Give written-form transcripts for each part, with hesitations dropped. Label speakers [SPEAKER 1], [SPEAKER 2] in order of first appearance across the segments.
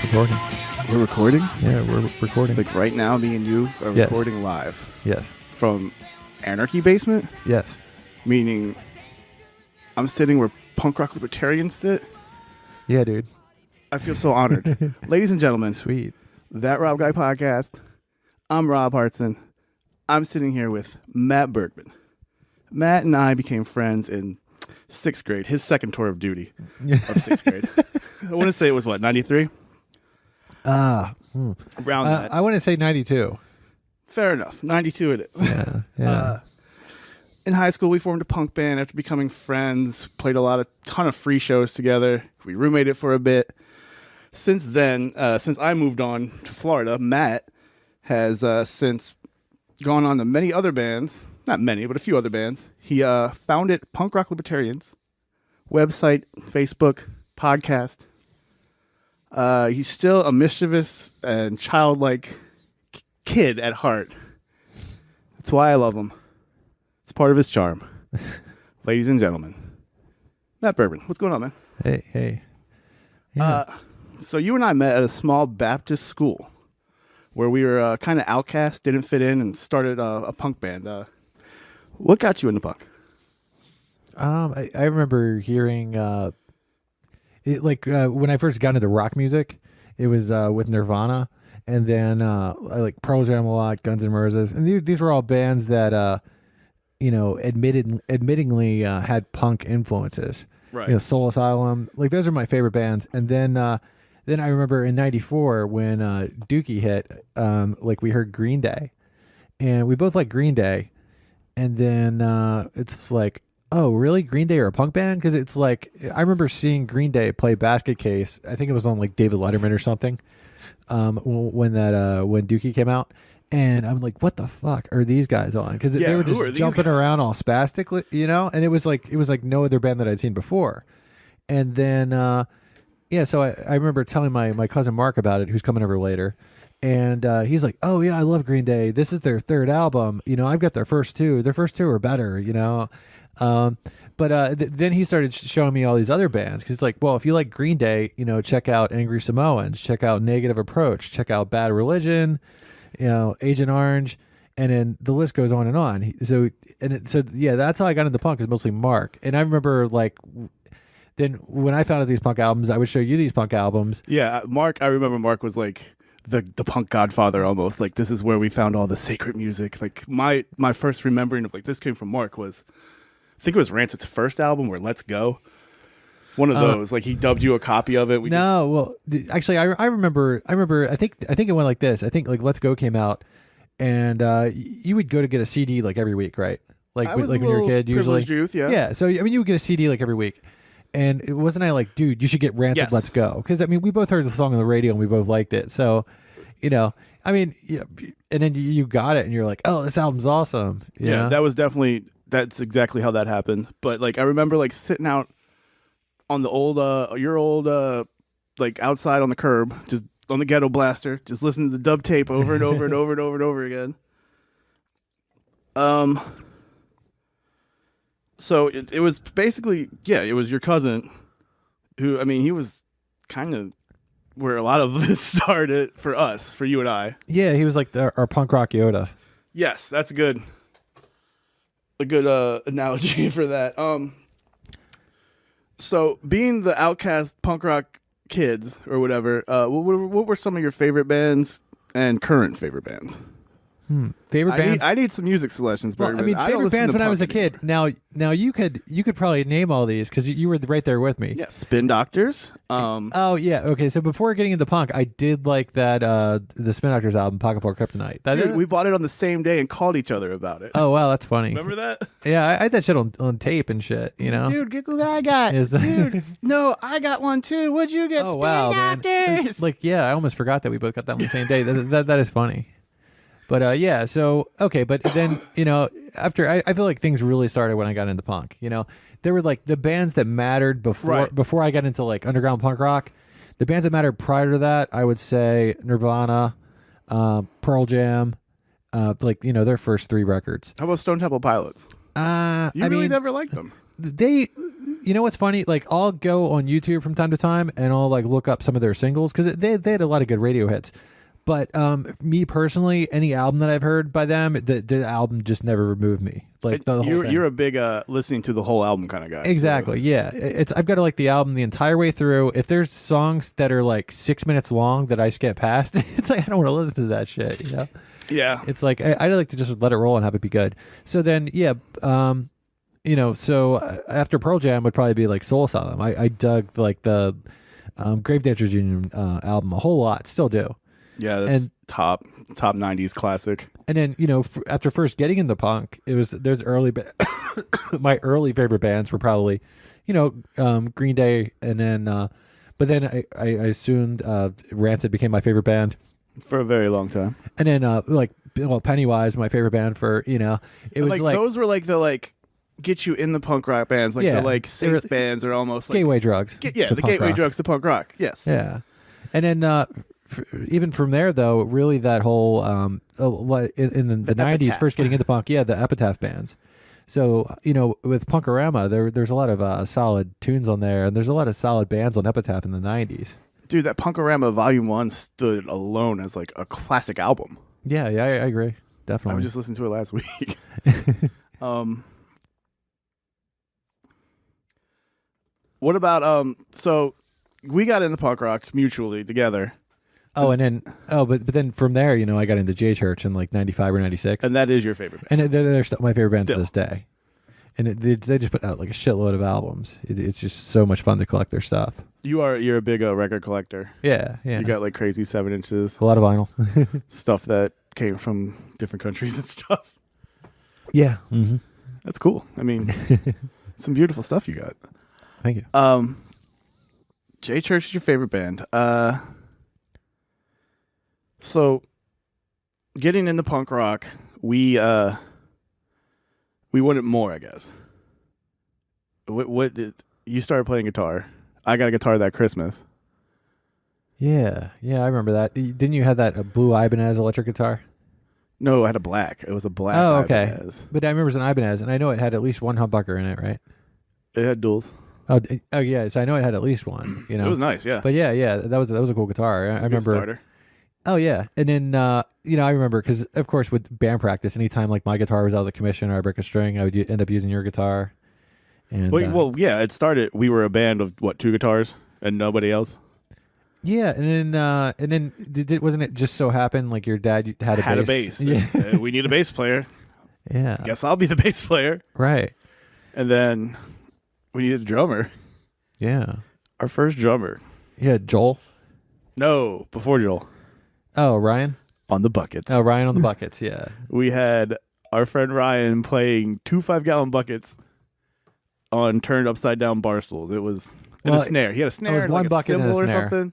[SPEAKER 1] Recording.
[SPEAKER 2] We're recording?
[SPEAKER 1] Yeah, we're recording.
[SPEAKER 2] Like right now, me and you are
[SPEAKER 1] Yes.
[SPEAKER 2] recording live.
[SPEAKER 1] Yes.
[SPEAKER 2] From Anarchy basement?
[SPEAKER 1] Yes.
[SPEAKER 2] Meaning I'm sitting where punk rock libertarians sit?
[SPEAKER 1] Yeah, dude.
[SPEAKER 2] I feel so honored. Ladies and gentlemen,
[SPEAKER 1] Sweet.
[SPEAKER 2] That Rob Guy podcast. I'm Rob Hartson. I'm sitting here with Matt Bergman. Matt and I became friends in 6th grade, his second tour of duty of 6th grade. I want to say it was what, 93? Around that.
[SPEAKER 1] I want to say 92.
[SPEAKER 2] Fair enough. 92 it is.
[SPEAKER 1] Yeah. Yeah.
[SPEAKER 2] In high school, we formed a punk band after becoming friends, played a ton of free shows together. We roommated for a bit. Since then, since I moved on to Florida, Matt has since gone on to many other bands. Not many, but a few other bands. He founded Punk Rock Libertarians, website, Facebook, podcast. He's still a mischievous and childlike kid at heart. That's why I love him. It's part of his charm. Ladies and gentlemen, Matt Bergman. What's going on, man?
[SPEAKER 1] Hey. Yeah.
[SPEAKER 2] So you and I met at a small Baptist school where we were kind of outcast, didn't fit in, and started a punk band. What got you into punk?
[SPEAKER 1] I remember hearing when I first got into rock music, it was with Nirvana, and then I like Pearl Jam a lot, Guns N' Roses, and these were all bands that admittingly had punk influences.
[SPEAKER 2] Right.
[SPEAKER 1] Soul Asylum, like those are my favorite bands. And then I remember in '94 when Dookie hit, we heard Green Day, and we both like Green Day. And then it's like, oh, really? Green Day are a punk band? Because it's like, I remember seeing Green Day play Basket Case. I think it was on like David Letterman or something when Dookie came out. And I'm like, what the fuck are these guys on? Because they were just jumping around all spastic, and it was like no other band that I'd seen before. And then, so I remember telling my cousin Mark about it, who's coming over later. And he's like, oh, yeah, I love Green Day. This is their third album. I've got their first two. Their first two are better, But then he started showing me all these other bands. Because it's like, well, if you like Green Day, check out Angry Samoans. Check out Negative Approach. Check out Bad Religion, Agent Orange. And then the list goes on and on. So that's how I got into punk, is mostly Mark. And I remember, then when I found out these punk albums, I would show you these punk albums.
[SPEAKER 2] Yeah, Mark, I remember Mark was like the punk godfather almost. Like, this is where we found all the sacred music. Like, my first remembering of, like, this came from Mark was, I think it was Rancid's first album, or Let's Go. One of those. Like, he dubbed you a copy of it.
[SPEAKER 1] Actually, I remember, I think it went like this. I think, like, Let's Go came out, and you would go to get a CD, like, every week, right? Like when you were a kid, usually.
[SPEAKER 2] Youth, yeah.
[SPEAKER 1] Yeah, so, I mean, you would get a CD, like, every week. And it wasn't I like, dude, you should get Rancid, yes. Let's Go. Because, I mean, we both heard the song on the radio and we both liked it. So, I mean, yeah, and then you got it and you're like, oh, this album's awesome.
[SPEAKER 2] Yeah, that's exactly how that happened. But, like, I remember, like, sitting out on the old, outside on the curb, just on the ghetto blaster, just listening to the dub tape over and over and over and over and over again. So it was basically, it was your cousin who, I mean, he was kind of where a lot of this started for us, for you and I.
[SPEAKER 1] Yeah, he was like our punk rock Yoda.
[SPEAKER 2] Yes, that's a good analogy for that. So being the outcast punk rock kids or whatever, what were some of your favorite bands and current favorite bands?
[SPEAKER 1] Favorite bands?
[SPEAKER 2] I need some music selections, Bergman.
[SPEAKER 1] I mean, favorite bands when I was a kid. Now you could probably name all these because you were right there with me.
[SPEAKER 2] Yeah, Spin Doctors.
[SPEAKER 1] Oh yeah, okay. So before getting into punk, I did like that the Spin Doctors album, Pocket Full of Kryptonite.
[SPEAKER 2] Dude, we bought it on the same day and called each other about it.
[SPEAKER 1] Oh wow, that's funny.
[SPEAKER 2] Remember that?
[SPEAKER 1] Yeah, I had that shit on tape and shit.
[SPEAKER 2] Dude, get what I got. Dude, no, I got one too. What'd you get?
[SPEAKER 1] Oh
[SPEAKER 2] Spin
[SPEAKER 1] wow,
[SPEAKER 2] Doctors.
[SPEAKER 1] Man. I almost forgot that we both got that on the same day. That is funny. But so okay, but then after I feel like things really started when I got into punk. There were like the bands that mattered before I got into like underground punk rock. The bands that mattered prior to that, I would say Nirvana, Pearl Jam, their first 3 records.
[SPEAKER 2] How about Stone Temple Pilots? You really never liked them.
[SPEAKER 1] They You know what's funny? Like, I'll go on YouTube from time to time and I'll like look up some of their singles because they had a lot of good radio hits. But me personally, any album that I've heard by them, the album just never moved me. Like the whole thing.
[SPEAKER 2] You're a big listening to the whole album kind of guy.
[SPEAKER 1] Exactly. Yeah. I've got to like the album the entire way through. If there's songs that are like 6 minutes long that I skip past, it's like I don't want to listen to that shit. You know.
[SPEAKER 2] Yeah.
[SPEAKER 1] It's like I like to just let it roll and have it be good. So then, yeah. You know, so after Pearl Jam would probably be like Soul Asylum. I dug like the Grave Dancers Union album a whole lot. Still do.
[SPEAKER 2] Yeah, that's top 90s classic.
[SPEAKER 1] And then, you know, after first getting into punk, there's early my early favorite bands were probably, you know, Green Day, and then but then I soon Rancid became my favorite band
[SPEAKER 2] for a very long time.
[SPEAKER 1] And then Pennywise, my favorite band for, you know, it was like
[SPEAKER 2] those were like the get you in the punk rock bands, like the like safe bands are almost like
[SPEAKER 1] gateway drugs.
[SPEAKER 2] The gateway drugs to punk rock. Yes.
[SPEAKER 1] Yeah. And then even from there, though, really that whole in the 90s, first getting into punk, the Epitaph bands. So, you know, with Punkorama, there's a lot of solid tunes on there, and there's a lot of solid bands on Epitaph in the 90s.
[SPEAKER 2] Dude, that Punkorama Volume 1 stood alone as like a classic album.
[SPEAKER 1] Yeah, I agree. Definitely.
[SPEAKER 2] I was just listening to it last week. What about, so we got into punk rock mutually together.
[SPEAKER 1] Oh, and then but then from there, you know, I got into J Church in like 95 or 96.
[SPEAKER 2] And that is your favorite band.
[SPEAKER 1] And they're still my favorite band to this day. And they just put out like a shitload of albums. It's just so much fun to collect their stuff.
[SPEAKER 2] You're a big record collector.
[SPEAKER 1] Yeah.
[SPEAKER 2] You got like crazy 7-inches.
[SPEAKER 1] A lot of vinyl.
[SPEAKER 2] Stuff that came from different countries and stuff.
[SPEAKER 1] Yeah. Mm-hmm.
[SPEAKER 2] That's cool. I mean, some beautiful stuff you got.
[SPEAKER 1] Thank you.
[SPEAKER 2] J Church is your favorite band. So, getting into punk rock, we wanted more, I guess. What did you started playing guitar? I got a guitar that Christmas.
[SPEAKER 1] Yeah, I remember that. Didn't you have that blue Ibanez electric guitar?
[SPEAKER 2] No, I had a black. It was a black.
[SPEAKER 1] Oh, okay.
[SPEAKER 2] Ibanez.
[SPEAKER 1] But I remember it was an Ibanez, and I know it had at least one humbucker in it, right?
[SPEAKER 2] It had duals.
[SPEAKER 1] Oh yeah. So I know it had at least one. You know,
[SPEAKER 2] it was nice. Yeah.
[SPEAKER 1] But yeah, that was a cool guitar. I remember.
[SPEAKER 2] Starter.
[SPEAKER 1] Oh yeah, and then you know, I remember because of course with band practice, anytime like my guitar was out of the commission or I break a string, I would end up using your guitar. And
[SPEAKER 2] well, yeah, it started. We were a band of 2 guitars and nobody else.
[SPEAKER 1] Yeah, and then wasn't it just so happen like your dad had a bass?
[SPEAKER 2] Yeah, we need a bass player.
[SPEAKER 1] Yeah,
[SPEAKER 2] guess I'll be the bass player.
[SPEAKER 1] Right.
[SPEAKER 2] And then we needed a drummer.
[SPEAKER 1] Yeah,
[SPEAKER 2] our first drummer.
[SPEAKER 1] Yeah, Joel.
[SPEAKER 2] No, before Joel.
[SPEAKER 1] Oh, Ryan?
[SPEAKER 2] On the buckets.
[SPEAKER 1] Oh, Ryan on the buckets, yeah.
[SPEAKER 2] We had our friend Ryan playing 2 5-gallon buckets on turned upside down bar stools. It was a snare. He had a snare.
[SPEAKER 1] It was one bucket and a
[SPEAKER 2] or
[SPEAKER 1] snare.
[SPEAKER 2] Something.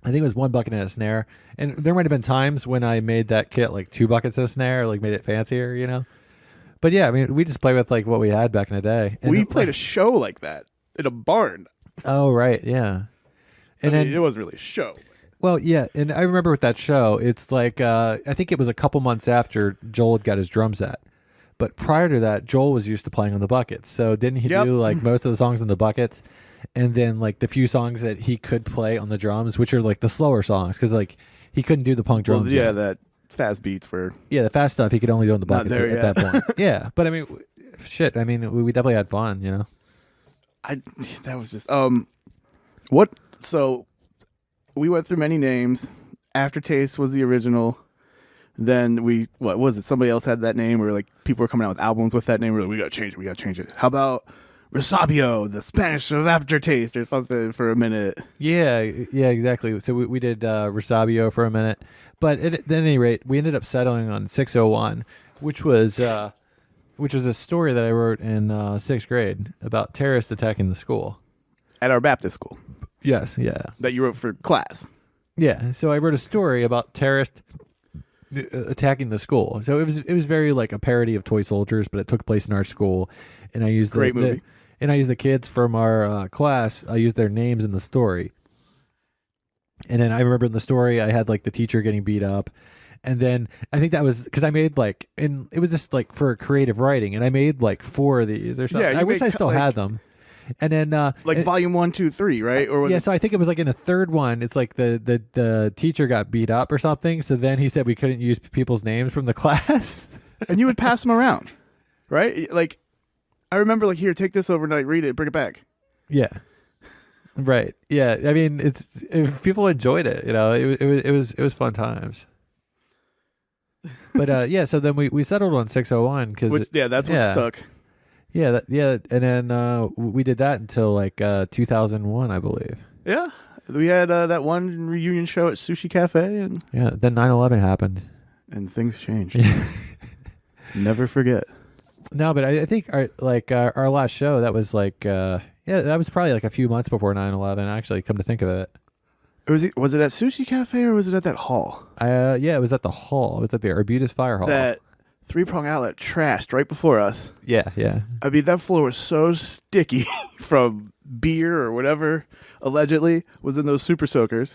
[SPEAKER 1] I think it was 1 bucket and a snare. And there might have been times when I made that kit like 2 buckets and a snare, like made it fancier, you know? But yeah, I mean, we just play with like what we had back in the day. And
[SPEAKER 2] we played a show like that in a barn.
[SPEAKER 1] Oh, right, yeah. And
[SPEAKER 2] I mean, it wasn't really a show.
[SPEAKER 1] Well, yeah, and I remember with that show, it's like, I think it was a couple months after Joel had got his drum set. But prior to that, Joel was used to playing on the buckets. So didn't he do like most of the songs on the buckets? And then like the few songs that he could play on the drums, which are like the slower songs, because like he couldn't do the punk drums.
[SPEAKER 2] Well, yeah, that fast beats were...
[SPEAKER 1] Yeah, the fast stuff he could only do on the buckets at that point. Yeah, but I mean, shit, I mean, we definitely had fun, you know?
[SPEAKER 2] That was just... So... We went through many names. Aftertaste was the original. Then what was it? Somebody else had that name, or like people were coming out with albums with that name. We're like, we gotta change it. How about Resabio, the Spanish of Aftertaste, or something for a minute?
[SPEAKER 1] Yeah, exactly. So we did Resabio for a minute, but at any rate, we ended up settling on 601, which was a story that I wrote in 6th grade about terrorists attacking the school
[SPEAKER 2] at our Baptist school.
[SPEAKER 1] Yes, yeah.
[SPEAKER 2] That you wrote for class.
[SPEAKER 1] Yeah, so I wrote a story about terrorists attacking the school. So it was very like a parody of Toy Soldiers, but it took place in our school, and I used
[SPEAKER 2] movie.
[SPEAKER 1] And I used the kids from our class. I used their names in the story, and then I remember in the story I had like the teacher getting beat up, and then I think that was because I made like, and it was just like for creative writing, and I made like 4 of these or something.
[SPEAKER 2] Yeah,
[SPEAKER 1] I wish I still had them. And then
[SPEAKER 2] volume 1, 2, 3, right? Or was
[SPEAKER 1] yeah,
[SPEAKER 2] it...
[SPEAKER 1] so I think it was like in a third one. It's like the teacher got beat up or something. So then he said we couldn't use people's names from the class.
[SPEAKER 2] And you would pass them around, right? Like, I remember, like, here, take this overnight, read it, bring it back.
[SPEAKER 1] Yeah. Right. Yeah. I mean, people enjoyed it. You know, it was fun times. But yeah, so then we settled on 601 because
[SPEAKER 2] that's what stuck.
[SPEAKER 1] Yeah, and then we did that until like 2001, I believe.
[SPEAKER 2] Yeah, we had that one reunion show at Sushi Cafe, and
[SPEAKER 1] then 9/11 happened,
[SPEAKER 2] and things changed. Never forget.
[SPEAKER 1] No, but I think our last show that was like that was probably like a few months before 9/11. Actually, come to think of it.
[SPEAKER 2] Was it at Sushi Cafe or was it at that hall?
[SPEAKER 1] Yeah, it was at the hall. It was at the Arbutus Fire Hall.
[SPEAKER 2] That 3-prong outlet trashed right before us.
[SPEAKER 1] Yeah.
[SPEAKER 2] I mean, that floor was so sticky from beer or whatever allegedly was in those super soakers.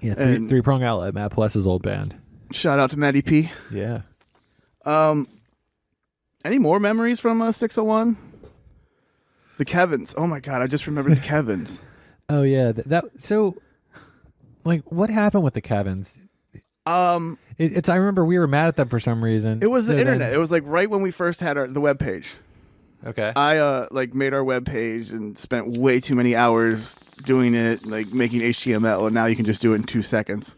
[SPEAKER 1] Yeah, 3-prong outlet, Matt Pless's old band.
[SPEAKER 2] Shout out to Matty P.
[SPEAKER 1] Yeah.
[SPEAKER 2] Any more memories from 601? The Kevins. Oh my God, I just remembered the Kevins.
[SPEAKER 1] Oh yeah, so. Like, what happened with the Kevins? I remember we were mad at them for some reason.
[SPEAKER 2] It was the internet. It was like right when we first had the web page.
[SPEAKER 1] Okay.
[SPEAKER 2] I made our web page and spent way too many hours doing it, like making HTML, and now you can just do it in 2 seconds.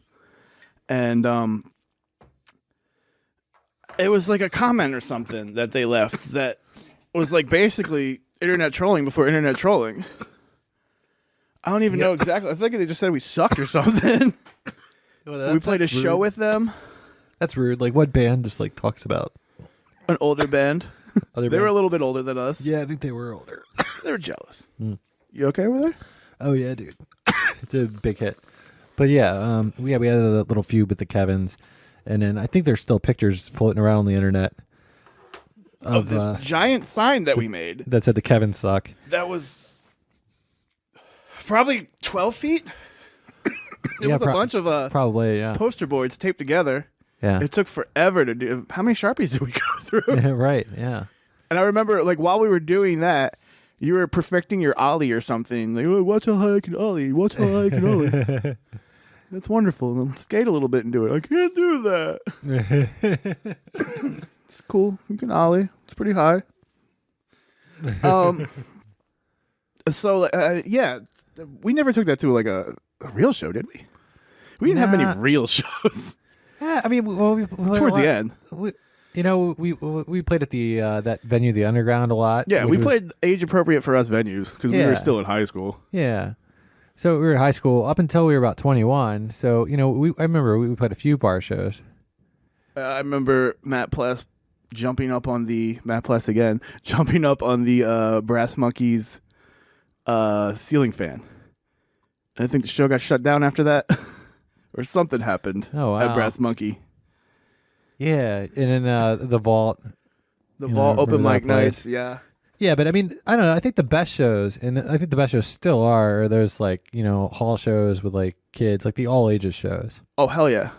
[SPEAKER 2] And it was like a comment or something that they left that was like basically internet trolling before internet trolling. I don't even know exactly. I think they just said we sucked or something. Well, we played a show with them.
[SPEAKER 1] That's rude. Like, what band just like talks about
[SPEAKER 2] an older band? They were a little bit older than us.
[SPEAKER 1] Yeah, I think they were older.
[SPEAKER 2] They were jealous. You okay over there?
[SPEAKER 1] Oh yeah, dude. It's a big hit. But yeah, we had a little feud with the Kevins, and then I think there's still pictures floating around on the internet
[SPEAKER 2] of this giant sign that we made
[SPEAKER 1] that said the Kevins suck.
[SPEAKER 2] That was probably 12 feet. It was a bunch of
[SPEAKER 1] probably
[SPEAKER 2] poster boards taped together.
[SPEAKER 1] Yeah.
[SPEAKER 2] It took forever to do. How many Sharpies did we go through?
[SPEAKER 1] Yeah, right, yeah.
[SPEAKER 2] And I remember, like, while we were doing that, you were perfecting your ollie or something. Like, oh, watch how high I can ollie. Watch how high I can ollie. That's wonderful. And then skate a little bit and do it. I can't do that. It's cool. You can ollie. It's pretty high. So, yeah. We never took that to, like, a real show, did we? We didn't have many real shows.
[SPEAKER 1] Yeah, I mean,
[SPEAKER 2] towards the end,
[SPEAKER 1] we played at the that venue, the Underground, a lot.
[SPEAKER 2] Yeah, we played age appropriate for us venues because we were still in high school.
[SPEAKER 1] Yeah, so we were in high school up until we were about 21. So I remember we played a few bar shows.
[SPEAKER 2] I remember Matt Pless jumping up on the Brass Monkeys ceiling fan. And I think the show got shut down after that. Or something happened at Brass Monkey. Yeah,
[SPEAKER 1] and then the Vault.
[SPEAKER 2] The Vault open mic nights, yeah.
[SPEAKER 1] Yeah, but I mean, I don't know. I think the best shows, and I think the best shows still are, there's like, hall shows with like kids, like the all ages shows.
[SPEAKER 2] Oh, hell yeah.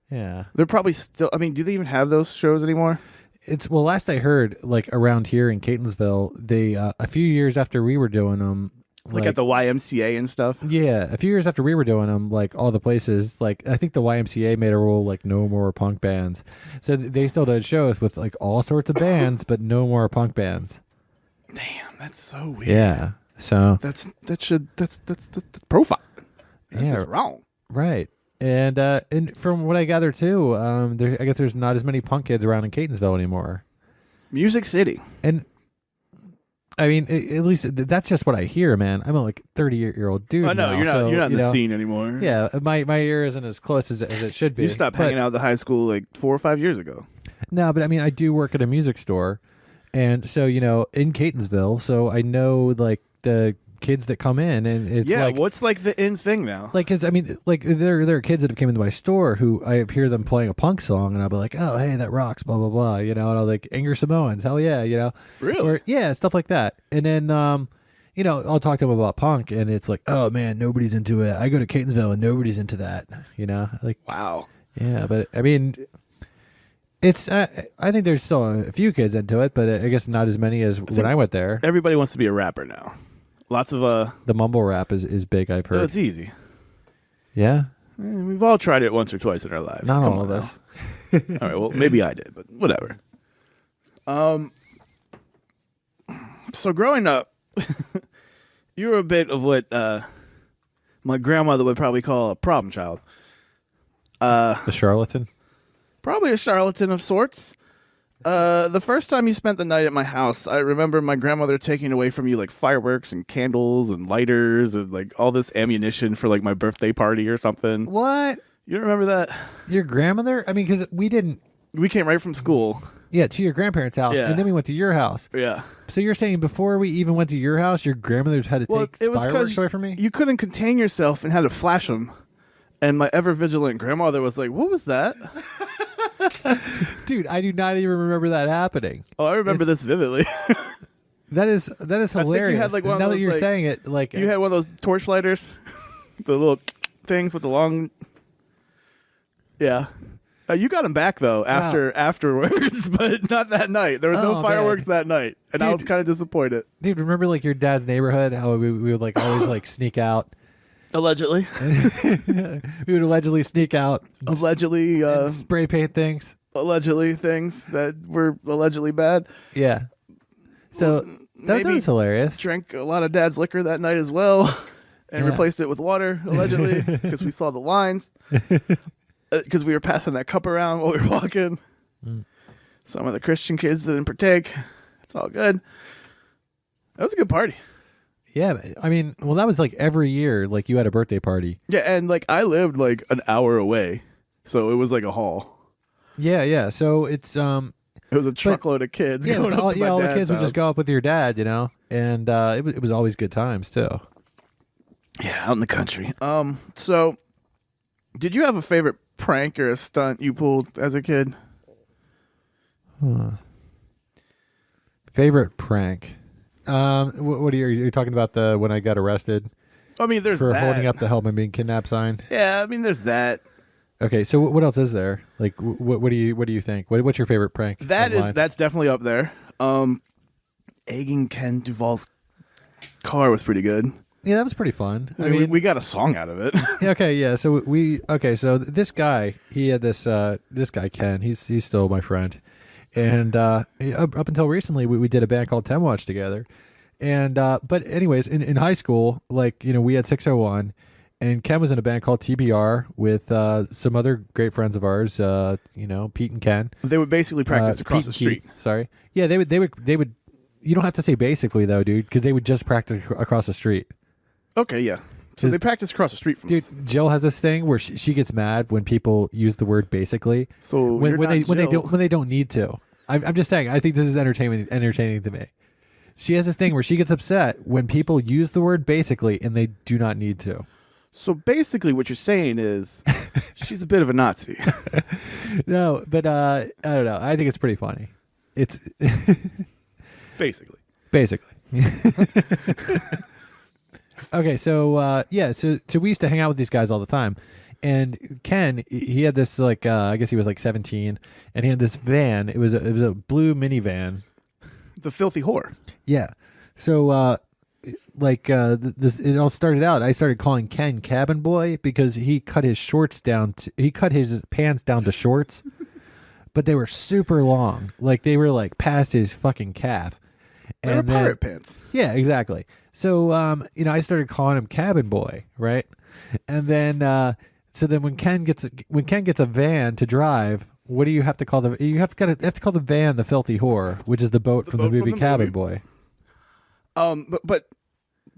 [SPEAKER 1] Yeah.
[SPEAKER 2] They're probably still, I mean, do they even have those shows anymore?
[SPEAKER 1] Well, last I heard, like around here in Catonsville, they, a few years after we were doing them,
[SPEAKER 2] like at the YMCA and stuff?
[SPEAKER 1] Yeah, a few years after we were doing them, like all the places, like I think the YMCA made a rule like no more punk bands. So they still did shows with like all sorts of bands, but no more punk bands.
[SPEAKER 2] Damn, that's so weird.
[SPEAKER 1] Yeah, so
[SPEAKER 2] that's profile. That's just wrong.
[SPEAKER 1] Right, and from what I gather too, I guess there's not as many punk kids around in Catonsville anymore.
[SPEAKER 2] Music City,
[SPEAKER 1] and I mean, at least that's just what I hear, man. I'm a like 30-year-old dude.
[SPEAKER 2] I know
[SPEAKER 1] now,
[SPEAKER 2] you're not in the scene anymore.
[SPEAKER 1] Yeah, my ear isn't as close as it should be.
[SPEAKER 2] You stopped hanging out at the high school like 4 or 5 years ago.
[SPEAKER 1] No, but I mean, I do work at a music store, and so in Catonsville, so I know like the kids that come in, and it's like,
[SPEAKER 2] what's like the in thing now?
[SPEAKER 1] Like, because I mean, like there are kids that have come into my store who I hear them playing a punk song, and I'll be like, oh hey, that rocks, blah blah blah, and I'll like Anger Samoans, hell yeah,
[SPEAKER 2] really,
[SPEAKER 1] or yeah, stuff like that, and then I'll talk to them about punk, and it's like, oh man, nobody's into it. I go to Catonsville and nobody's into that, like
[SPEAKER 2] wow,
[SPEAKER 1] yeah, but I mean. It's. I think there's still a few kids into it, but I guess not as many as when I went there.
[SPEAKER 2] Everybody wants to be a rapper now. Lots of
[SPEAKER 1] The mumble rap is big, I've heard.
[SPEAKER 2] it's easy.
[SPEAKER 1] Yeah?
[SPEAKER 2] We've all tried it once or twice in our lives.
[SPEAKER 1] Not
[SPEAKER 2] Come
[SPEAKER 1] all
[SPEAKER 2] on
[SPEAKER 1] of us.
[SPEAKER 2] now. All right, well, maybe I did, but whatever. So growing up, you were a bit of what my grandmother would probably call a problem child.
[SPEAKER 1] The charlatan?
[SPEAKER 2] Probably a charlatan of sorts. The first time you spent the night at my house, I remember my grandmother taking away from you like fireworks and candles and lighters and like all this ammunition for like my birthday party or something.
[SPEAKER 1] What?
[SPEAKER 2] You don't remember that?
[SPEAKER 1] Your grandmother? I mean, because we didn't...
[SPEAKER 2] We came right from school.
[SPEAKER 1] Yeah, to your grandparents' house,
[SPEAKER 2] Yeah.
[SPEAKER 1] and then we went to your house.
[SPEAKER 2] Yeah.
[SPEAKER 1] So you're saying before we even went to your house, your grandmother had to take
[SPEAKER 2] it was
[SPEAKER 1] fireworks
[SPEAKER 2] 'cause
[SPEAKER 1] away from me?
[SPEAKER 2] you couldn't contain yourself and had to flash them. And my ever vigilant grandmother was like, "What was that?"
[SPEAKER 1] Dude, I do not even remember that happening.
[SPEAKER 2] Oh, I remember this vividly.
[SPEAKER 1] That is hilarious.
[SPEAKER 2] had, like, one of
[SPEAKER 1] now that
[SPEAKER 2] those,
[SPEAKER 1] you're
[SPEAKER 2] like-
[SPEAKER 1] saying it, like
[SPEAKER 2] You had one of those torch lighters, the little things with the long. Yeah, you got them back though afterwards, but not that night. There was no
[SPEAKER 1] Oh,
[SPEAKER 2] fireworks
[SPEAKER 1] man.
[SPEAKER 2] that night, and I was
[SPEAKER 1] Dude.
[SPEAKER 2] kind of disappointed.
[SPEAKER 1] dude, remember like your dad's neighborhood? How we would like always like sneak out.
[SPEAKER 2] Allegedly,
[SPEAKER 1] We would allegedly sneak out,
[SPEAKER 2] allegedly,
[SPEAKER 1] and spray paint things.
[SPEAKER 2] allegedly things that were allegedly bad.
[SPEAKER 1] Yeah. So that
[SPEAKER 2] maybe
[SPEAKER 1] was hilarious.
[SPEAKER 2] Drank a lot of Dad's liquor that night as well, and
[SPEAKER 1] Yeah.
[SPEAKER 2] replaced it with water allegedly because we saw the lines. Because we were passing that cup around while we were walking. Some of the Christian kids didn't partake. It's all good. That was a good party.
[SPEAKER 1] Yeah, I mean, well, that was like every year, like you had a birthday party.
[SPEAKER 2] Yeah, and like I lived like an hour away, so it was like a haul.
[SPEAKER 1] Yeah, yeah. So it's
[SPEAKER 2] It was a truckload of kids
[SPEAKER 1] yeah,
[SPEAKER 2] going up
[SPEAKER 1] all,
[SPEAKER 2] to
[SPEAKER 1] yeah,
[SPEAKER 2] my
[SPEAKER 1] all the
[SPEAKER 2] dad's
[SPEAKER 1] kids would just
[SPEAKER 2] house.
[SPEAKER 1] go up with your dad, you know, and it was always good times too.
[SPEAKER 2] Yeah, out in the country. So did you have a favorite prank or a stunt you pulled as a kid?
[SPEAKER 1] Favorite prank? What are you talking about? The when I got arrested
[SPEAKER 2] I mean, there's
[SPEAKER 1] for
[SPEAKER 2] that.
[SPEAKER 1] holding up the help and being kidnapped sign?
[SPEAKER 2] Yeah, I mean, there's that.
[SPEAKER 1] Okay, so what else is there? Like, what do you think? What's your favorite prank?
[SPEAKER 2] That's definitely up there. Egging Ken Duvall's car was pretty good.
[SPEAKER 1] Yeah, that was pretty fun.
[SPEAKER 2] I mean, we got a song out of it.
[SPEAKER 1] Okay, yeah. So so this guy, he had this guy Ken. He's still my friend, and up until recently, we did a band called Ten Watch together, and but anyways, in high school, like we had 601, and Ken was in a band called TBR with some other great friends of ours, Pete and Ken.
[SPEAKER 2] They would basically practice across
[SPEAKER 1] Pete
[SPEAKER 2] the
[SPEAKER 1] and
[SPEAKER 2] street.
[SPEAKER 1] Keith, sorry, yeah, they would. You don't have to say basically though, dude, because they would just practice across the street.
[SPEAKER 2] Okay, yeah. So they practice across the street from
[SPEAKER 1] Dude,
[SPEAKER 2] us.
[SPEAKER 1] Jill has this thing where she gets mad when people use the word basically.
[SPEAKER 2] So
[SPEAKER 1] when
[SPEAKER 2] you're not
[SPEAKER 1] they
[SPEAKER 2] Jill.
[SPEAKER 1] don't need to. I'm just saying. I think this is entertaining to me. She has this thing where she gets upset when people use the word basically and they do not need to.
[SPEAKER 2] So basically, what you're saying is she's a bit of a Nazi.
[SPEAKER 1] No, but I don't know. I think it's pretty funny. It's
[SPEAKER 2] Basically.
[SPEAKER 1] Okay, so so we used to hang out with these guys all the time, and Ken, he had this like I guess he was like 17, and he had this van. It was a blue minivan.
[SPEAKER 2] The filthy whore.
[SPEAKER 1] Yeah, so this it all started out. I started calling Ken Cabin Boy because he cut his shorts down. He cut his pants down to shorts, but they were super long. Like they were like past his fucking calf.
[SPEAKER 2] They were pirate pants.
[SPEAKER 1] Yeah, exactly. So, I started calling him Cabin Boy, right? And then, so then when Ken gets a van to drive, what do you have to call you have to call the van the Filthy Whore, which is the boat from the movie Cabin Boy.
[SPEAKER 2] But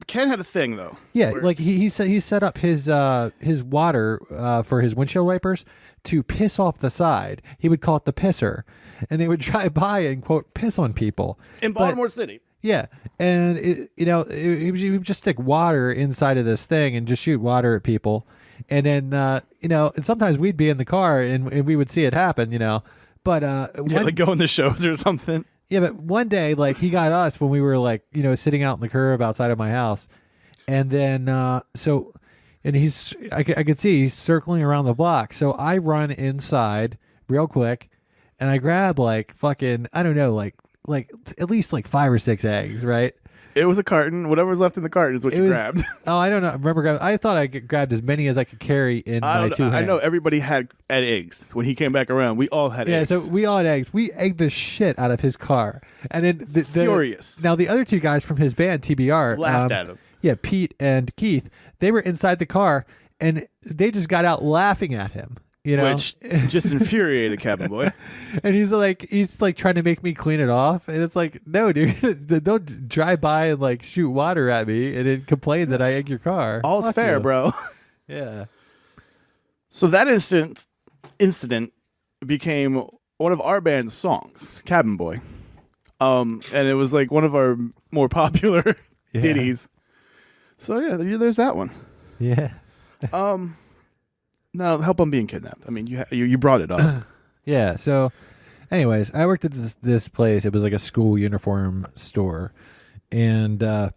[SPEAKER 2] Ken had a thing though.
[SPEAKER 1] Yeah,
[SPEAKER 2] where-
[SPEAKER 1] like he set up his water for his windshield wipers to piss off the side. He would call it the pisser, and they would drive by and quote piss on people
[SPEAKER 2] in Baltimore City.
[SPEAKER 1] Yeah, and he would just stick water inside of this thing and just shoot water at people, and then and sometimes we'd be in the car and we would see it happen, but
[SPEAKER 2] Like going to shows or something.
[SPEAKER 1] yeah, but one day like he got us when we were like sitting out in the curb outside of my house, and then I could see he's circling around the block, so I run inside real quick, and I grab like fucking I don't know like at least like 5 or 6 eggs, right?
[SPEAKER 2] It was a carton. Whatever was left in the carton is what you grabbed.
[SPEAKER 1] Oh, I don't know. I remember I thought I grabbed as many as I could carry in my 2 hands.
[SPEAKER 2] I know everybody had eggs when he came back around. We all had eggs.
[SPEAKER 1] Yeah, so we all had eggs. We egged the shit out of his car, and then
[SPEAKER 2] Furious.
[SPEAKER 1] Now the other 2 guys from his band TBR
[SPEAKER 2] Laughed at him.
[SPEAKER 1] Yeah, Pete and Keith. They were inside the car, and they just got out laughing at him. You know,
[SPEAKER 2] which just infuriated Cabin Boy.
[SPEAKER 1] And he's like trying to make me clean it off, and it's like, no, dude, don't drive by and like shoot water at me and then complain that I egg your car.
[SPEAKER 2] All's
[SPEAKER 1] Fuck
[SPEAKER 2] fair,
[SPEAKER 1] you.
[SPEAKER 2] bro.
[SPEAKER 1] Yeah.
[SPEAKER 2] So that incident became one of our band's songs, Cabin Boy. And it was like one of our more popular ditties. So yeah, there's that one.
[SPEAKER 1] Yeah.
[SPEAKER 2] Now help on being kidnapped. I mean, you brought it up.
[SPEAKER 1] Yeah. So, anyways, I worked at this place. It was like a school uniform store, and there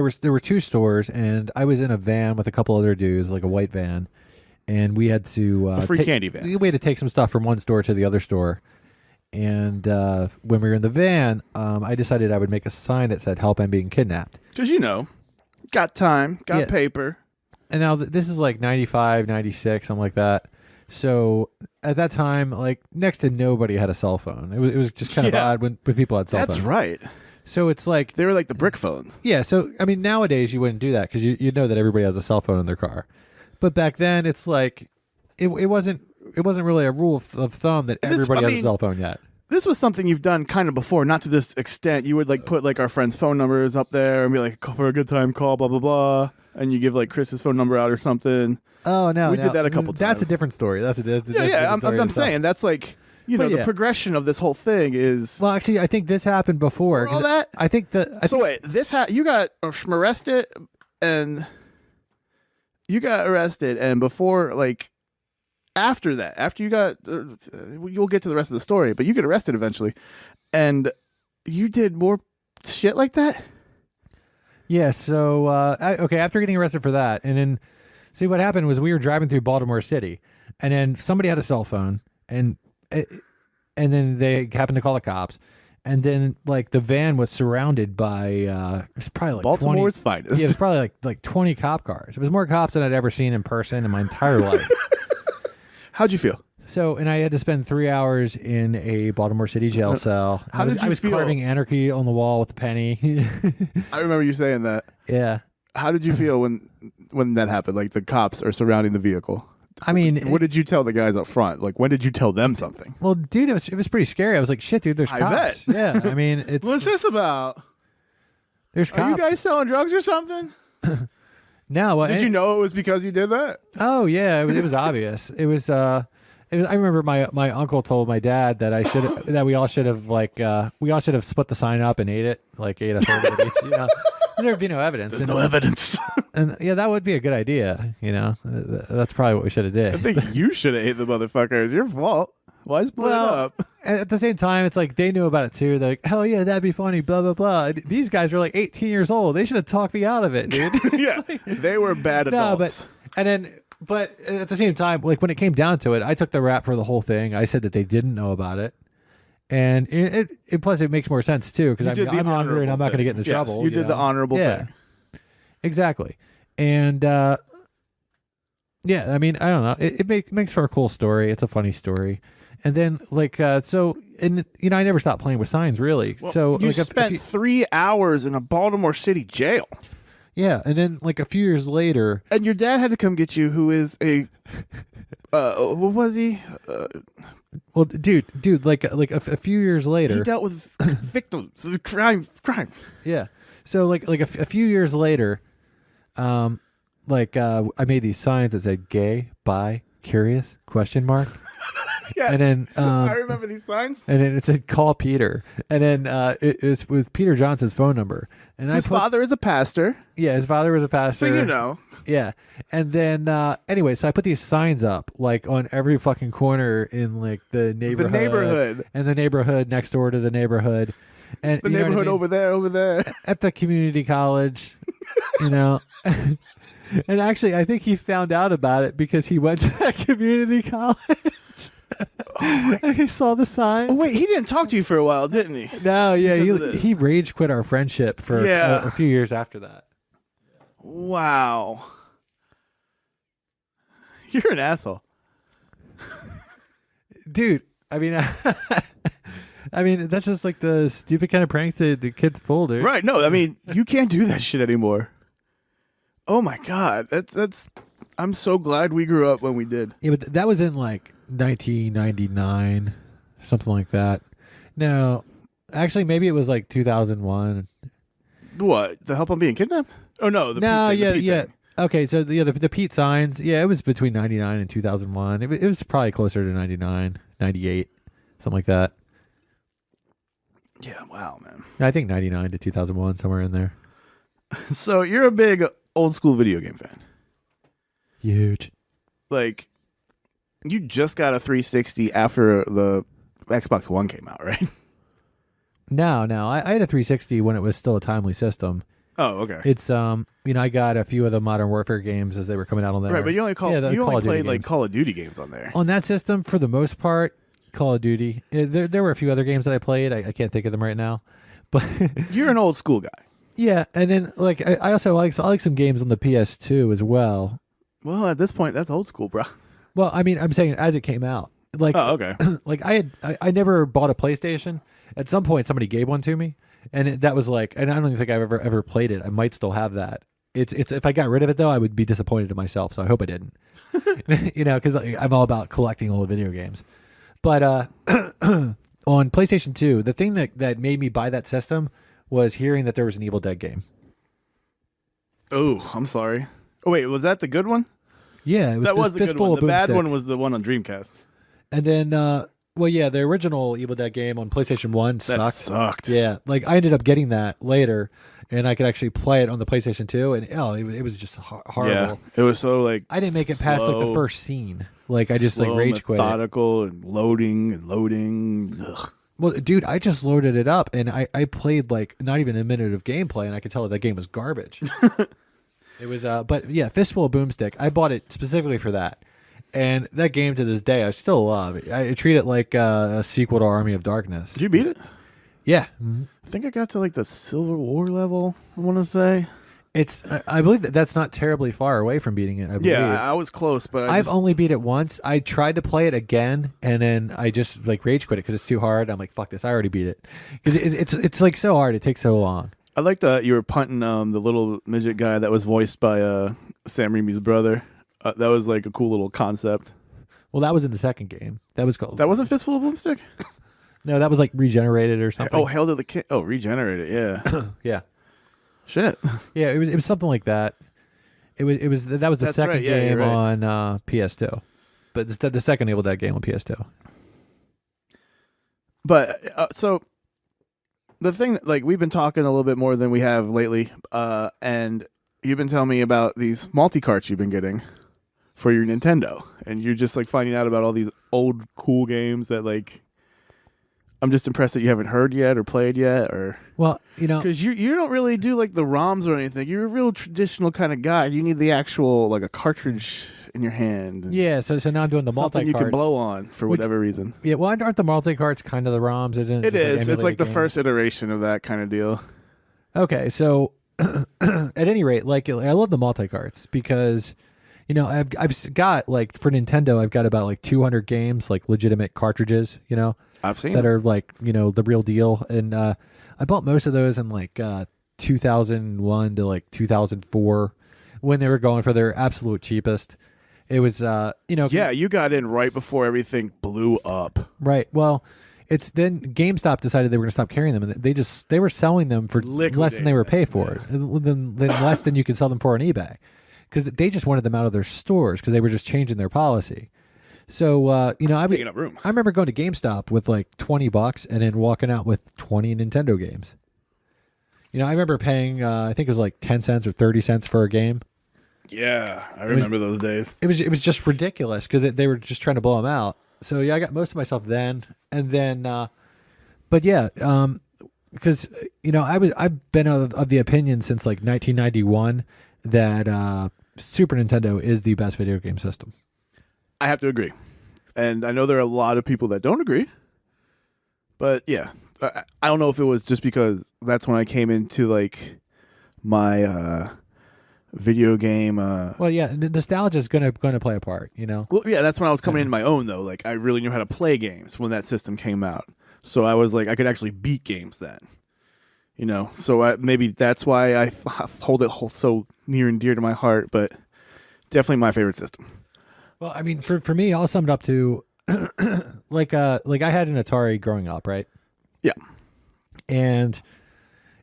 [SPEAKER 1] were 2 stores, and I was in a van with a couple other dudes, like a white van, and we had to
[SPEAKER 2] a free candy van.
[SPEAKER 1] We had to take some stuff from one store to the other store. And when we were in the van, I decided I would make a sign that said "Help! I'm being kidnapped."
[SPEAKER 2] Because got time, got paper.
[SPEAKER 1] And now this is like 95, 96, something like that. So at that time, like next to nobody had a cell phone. It was just kind of odd when people had cell phones.
[SPEAKER 2] That's right.
[SPEAKER 1] So it's like
[SPEAKER 2] they were like the brick phones.
[SPEAKER 1] Yeah. So I mean, nowadays you wouldn't do that because you know that everybody has a cell phone in their car. But back then, it's like it wasn't really a rule of thumb that everybody has a cell phone yet.
[SPEAKER 2] This was something you've done kind of before, not to this extent. You would like put like our friends' phone numbers up there and be like, for a good time, call, blah, blah, blah. And you give like Chris's phone number out or something.
[SPEAKER 1] Oh, no.
[SPEAKER 2] We did that a couple times.
[SPEAKER 1] That's a different story. That's a different story.
[SPEAKER 2] I'm saying that's like, the progression of this whole thing is.
[SPEAKER 1] Well, actually, I think this happened before.
[SPEAKER 2] All that?
[SPEAKER 1] I think that.
[SPEAKER 2] Wait, you got arrested and before like. After that, after you got, you'll get to the rest of the story, but you get arrested eventually, and you did more shit like that?
[SPEAKER 1] Yeah, so, after getting arrested for that, and then, see, what happened was we were driving through Baltimore City, and then somebody had a cell phone, and then they happened to call the cops, and then, like, the van was surrounded by, it was probably like
[SPEAKER 2] Baltimore's
[SPEAKER 1] 20,
[SPEAKER 2] finest.
[SPEAKER 1] Yeah, it was probably like 20 cop cars. It was more cops than I'd ever seen in person in my entire life.
[SPEAKER 2] How'd you feel?
[SPEAKER 1] So, and I had to spend 3 hours in a Baltimore City jail cell.
[SPEAKER 2] How did you feel?
[SPEAKER 1] I was carving Anarchy on the wall with a penny.
[SPEAKER 2] I remember you saying that.
[SPEAKER 1] Yeah.
[SPEAKER 2] How did you feel when that happened? Like the cops are surrounding the vehicle.
[SPEAKER 1] I mean,
[SPEAKER 2] what did you tell the guys up front? Like, when did you tell them something?
[SPEAKER 1] Well, dude, it was pretty scary. I was like, shit, dude, there's cops.
[SPEAKER 2] I bet.
[SPEAKER 1] Yeah, I mean, it's.
[SPEAKER 2] What's this about?
[SPEAKER 1] There's cops.
[SPEAKER 2] Are you guys selling drugs or something?
[SPEAKER 1] No.
[SPEAKER 2] Did you know it was because you did that?
[SPEAKER 1] Oh yeah, it was obvious. It was. I remember my uncle told my dad that we all should have split the sign up and ate it, like ate a third of it each. You know, there'd be no evidence.
[SPEAKER 2] There's no evidence.
[SPEAKER 1] And yeah, that would be a good idea. You know, that's probably what we should have did.
[SPEAKER 2] I think you should have ate the motherfucker. It's your fault. Why split it up?
[SPEAKER 1] At the same time, it's like they knew about it too. They're like, hell yeah, that'd be funny, blah, blah, blah. These guys are like 18 years old. They should have talked me out of it, dude.
[SPEAKER 2] Yeah, they were bad adults.
[SPEAKER 1] But at the same time, like when it came down to it, I took the rap for the whole thing. I said that they didn't know about it. And it plus it makes more sense too, because I'm younger and I'm not going to get into trouble.
[SPEAKER 2] You did the honorable thing.
[SPEAKER 1] Exactly. And yeah, I mean, I don't know. It makes for a cool story. It's a funny story. And then I never stopped playing with signs really.
[SPEAKER 2] Well,
[SPEAKER 1] so
[SPEAKER 2] you spent 3 hours in a Baltimore City jail.
[SPEAKER 1] Yeah, and then like a few years later,
[SPEAKER 2] and your dad had to come get you, who is a what was he?
[SPEAKER 1] Well, dude, like a few years later,
[SPEAKER 2] he dealt with victims, crimes.
[SPEAKER 1] Yeah, so like a few years later, I made these signs that said "gay, bi, curious?" ?
[SPEAKER 2] Yeah,
[SPEAKER 1] and then
[SPEAKER 2] I remember these signs.
[SPEAKER 1] And then it said "call Peter," and then it was with Peter Johnson's phone number. And
[SPEAKER 2] his father is a pastor.
[SPEAKER 1] Yeah, his father was a pastor.
[SPEAKER 2] So you know.
[SPEAKER 1] Yeah, and then anyway, so I put these signs up like on every fucking corner in like the neighborhood, and the neighborhood next door to the neighborhood, and
[SPEAKER 2] the neighborhood over there,
[SPEAKER 1] at the community college, you know. And actually, I think he found out about it because he went to that community college. He saw the sign.
[SPEAKER 2] Oh, wait, he didn't talk to you for a while, didn't he?
[SPEAKER 1] No, yeah,
[SPEAKER 2] Because of
[SPEAKER 1] he rage quit our friendship for a few years after that.
[SPEAKER 2] Wow. You're an asshole.
[SPEAKER 1] Dude, I mean, I mean, that's just like the stupid kind of pranks that the kids pull, dude.
[SPEAKER 2] Right, no, I mean, you can't do that shit anymore. Oh my God. That's I'm so glad we grew up when we did.
[SPEAKER 1] Yeah, but that was in like 1999, something like that. No, actually, maybe it was like 2001.
[SPEAKER 2] What? The help on being kidnapped? Oh no, the
[SPEAKER 1] No,
[SPEAKER 2] Pete thing,
[SPEAKER 1] yeah,
[SPEAKER 2] the Pete
[SPEAKER 1] yeah.
[SPEAKER 2] thing.
[SPEAKER 1] Okay, so the Pete signs, yeah, it was between 99 and 2001. It was probably closer to 99, 98, something like that.
[SPEAKER 2] Yeah, wow, man.
[SPEAKER 1] I think 99 to 2001, somewhere in there.
[SPEAKER 2] So you're a big old school video game fan.
[SPEAKER 1] Huge.
[SPEAKER 2] Like, you just got a 360 after the Xbox One came out, right?
[SPEAKER 1] No, I had a 360 when it was still a timely system.
[SPEAKER 2] Oh, okay.
[SPEAKER 1] It's I got a few of the Modern Warfare games as they were coming out on there.
[SPEAKER 2] Right, but you only
[SPEAKER 1] the
[SPEAKER 2] played like Call of Duty games on there.
[SPEAKER 1] On that system, for the most part, Call of Duty. There were a few other games that I played. I can't think of them right now, but
[SPEAKER 2] You're an old school guy.
[SPEAKER 1] yeah. And then like I also like some games on the PS2 as well.
[SPEAKER 2] Well, at this point, that's old school, bro.
[SPEAKER 1] Well, I mean, I'm saying as it came out. Like,
[SPEAKER 2] Oh, okay.
[SPEAKER 1] like I never bought a PlayStation. At some point, somebody gave one to me, and that was like, and I don't even think I've ever played it. I might still have that. It's if I got rid of it though, I would be disappointed in myself. So I hope I didn't. Because I'm all about collecting old video games. But on PlayStation 2, the thing that made me buy that system was hearing that there was an Evil Dead game.
[SPEAKER 2] Oh, I'm sorry. Oh, wait, was that the good one?
[SPEAKER 1] Yeah, it was.
[SPEAKER 2] That was the good
[SPEAKER 1] Fistful
[SPEAKER 2] one.
[SPEAKER 1] of
[SPEAKER 2] The bad
[SPEAKER 1] Boomstick.
[SPEAKER 2] one was the one on Dreamcast.
[SPEAKER 1] And then, well, yeah, the original Evil Dead game on PlayStation 1
[SPEAKER 2] That
[SPEAKER 1] sucked.
[SPEAKER 2] sucked.
[SPEAKER 1] Yeah, like I ended up getting that later, and I could actually play it on the PlayStation 2, and it was just horrible.
[SPEAKER 2] Yeah, it was so like
[SPEAKER 1] I didn't make it past like the
[SPEAKER 2] slow,
[SPEAKER 1] first scene. Like I just like
[SPEAKER 2] slow,
[SPEAKER 1] rage quit.
[SPEAKER 2] methodical and loading. Ugh.
[SPEAKER 1] Well, dude, I just loaded it up, and I played like not even a minute of gameplay, and I could tell that game was garbage. It was, but yeah, Fistful of Boomstick. I bought it specifically for that, and that game to this day I still love. I treat it like a sequel to Army of Darkness.
[SPEAKER 2] Did you beat it?
[SPEAKER 1] Yeah, mm-hmm.
[SPEAKER 2] I think I got to like the Civil War level, I want to say.
[SPEAKER 1] It's. I believe that's not terribly far away from beating it. I believe.
[SPEAKER 2] Yeah, I was close, but
[SPEAKER 1] I've only beat it once. I tried to play it again, and then I just like rage quit it because it's too hard. I'm like, fuck this. I already beat it because it's like so hard. It takes so long.
[SPEAKER 2] I like that you were punting the little midget guy that was voiced by Sam Raimi's brother. That was like a cool little concept.
[SPEAKER 1] Well, that was in the second game. That was called.
[SPEAKER 2] That wasn't Fistful of Boomstick?
[SPEAKER 1] No, that was like regenerated or something.
[SPEAKER 2] Oh, Hail to the King. Oh, Regenerated, yeah.
[SPEAKER 1] Yeah.
[SPEAKER 2] Shit.
[SPEAKER 1] Yeah, it was something like that. That was the
[SPEAKER 2] That's
[SPEAKER 1] second
[SPEAKER 2] right, yeah,
[SPEAKER 1] game
[SPEAKER 2] you're right.
[SPEAKER 1] on PS2, but the second Evil Dead game on PS2.
[SPEAKER 2] But so the thing that, like, we've been talking a little bit more than we have lately, and you've been telling me about these multi-carts you've been getting for your Nintendo, and you're just like finding out about all these old cool games that like I'm just impressed that you haven't heard yet or played yet, or
[SPEAKER 1] Well,
[SPEAKER 2] because you don't really do like the ROMs or anything. You're a real traditional kind of guy. You need the actual like a cartridge in your hand. And
[SPEAKER 1] yeah. So now I'm doing the
[SPEAKER 2] something you can
[SPEAKER 1] multi-carts.
[SPEAKER 2] blow on for whatever reason.
[SPEAKER 1] Yeah, well, aren't the multi-carts kind of the ROMs? Isn't
[SPEAKER 2] It
[SPEAKER 1] just
[SPEAKER 2] is. It's like
[SPEAKER 1] emulated
[SPEAKER 2] the
[SPEAKER 1] games?
[SPEAKER 2] first iteration of that kind of deal.
[SPEAKER 1] Okay, so at any rate, like I love the multi-carts because I've got like for Nintendo, I've got about like 200 games, like legitimate cartridges,
[SPEAKER 2] I've seen
[SPEAKER 1] that
[SPEAKER 2] it.
[SPEAKER 1] are like the real deal, and I bought most of those in like 2001 to like 2004 when they were going for their absolute cheapest. It was
[SPEAKER 2] Yeah, you got in right before everything blew up.
[SPEAKER 1] right. Well, it's then GameStop decided they were going to stop carrying them, and they were selling them for less than they were paid for it, than less than you can sell them for on eBay, because they just wanted them out of their stores because they were just changing their policy. So
[SPEAKER 2] Taking up room.
[SPEAKER 1] I remember going to GameStop with like $20 and then walking out with 20 Nintendo games. I remember paying I think it was like 10 cents or 30 cents for a game.
[SPEAKER 2] Yeah, I remember those days.
[SPEAKER 1] It was just ridiculous because they were just trying to blow them out. So yeah, I got most of myself then, and then, but yeah, because I've been of the opinion since like 1991 that Super Nintendo is the best video game system.
[SPEAKER 2] I have to agree. And I know there are a lot of people that don't agree. But yeah, I don't know if it was just because that's when I came into like my video game.
[SPEAKER 1] Well, yeah, nostalgia is gonna play a part, you know.
[SPEAKER 2] Well, yeah, that's when I was coming into my own though. Like I really knew how to play games when that system came out. So I was like, I could actually beat games then. You know, so maybe that's why I hold it so near and dear to my heart. But definitely my favorite system.
[SPEAKER 1] Well, I mean, for me, I'll sum it up to like I had an Atari growing up, right?
[SPEAKER 2] Yeah.
[SPEAKER 1] And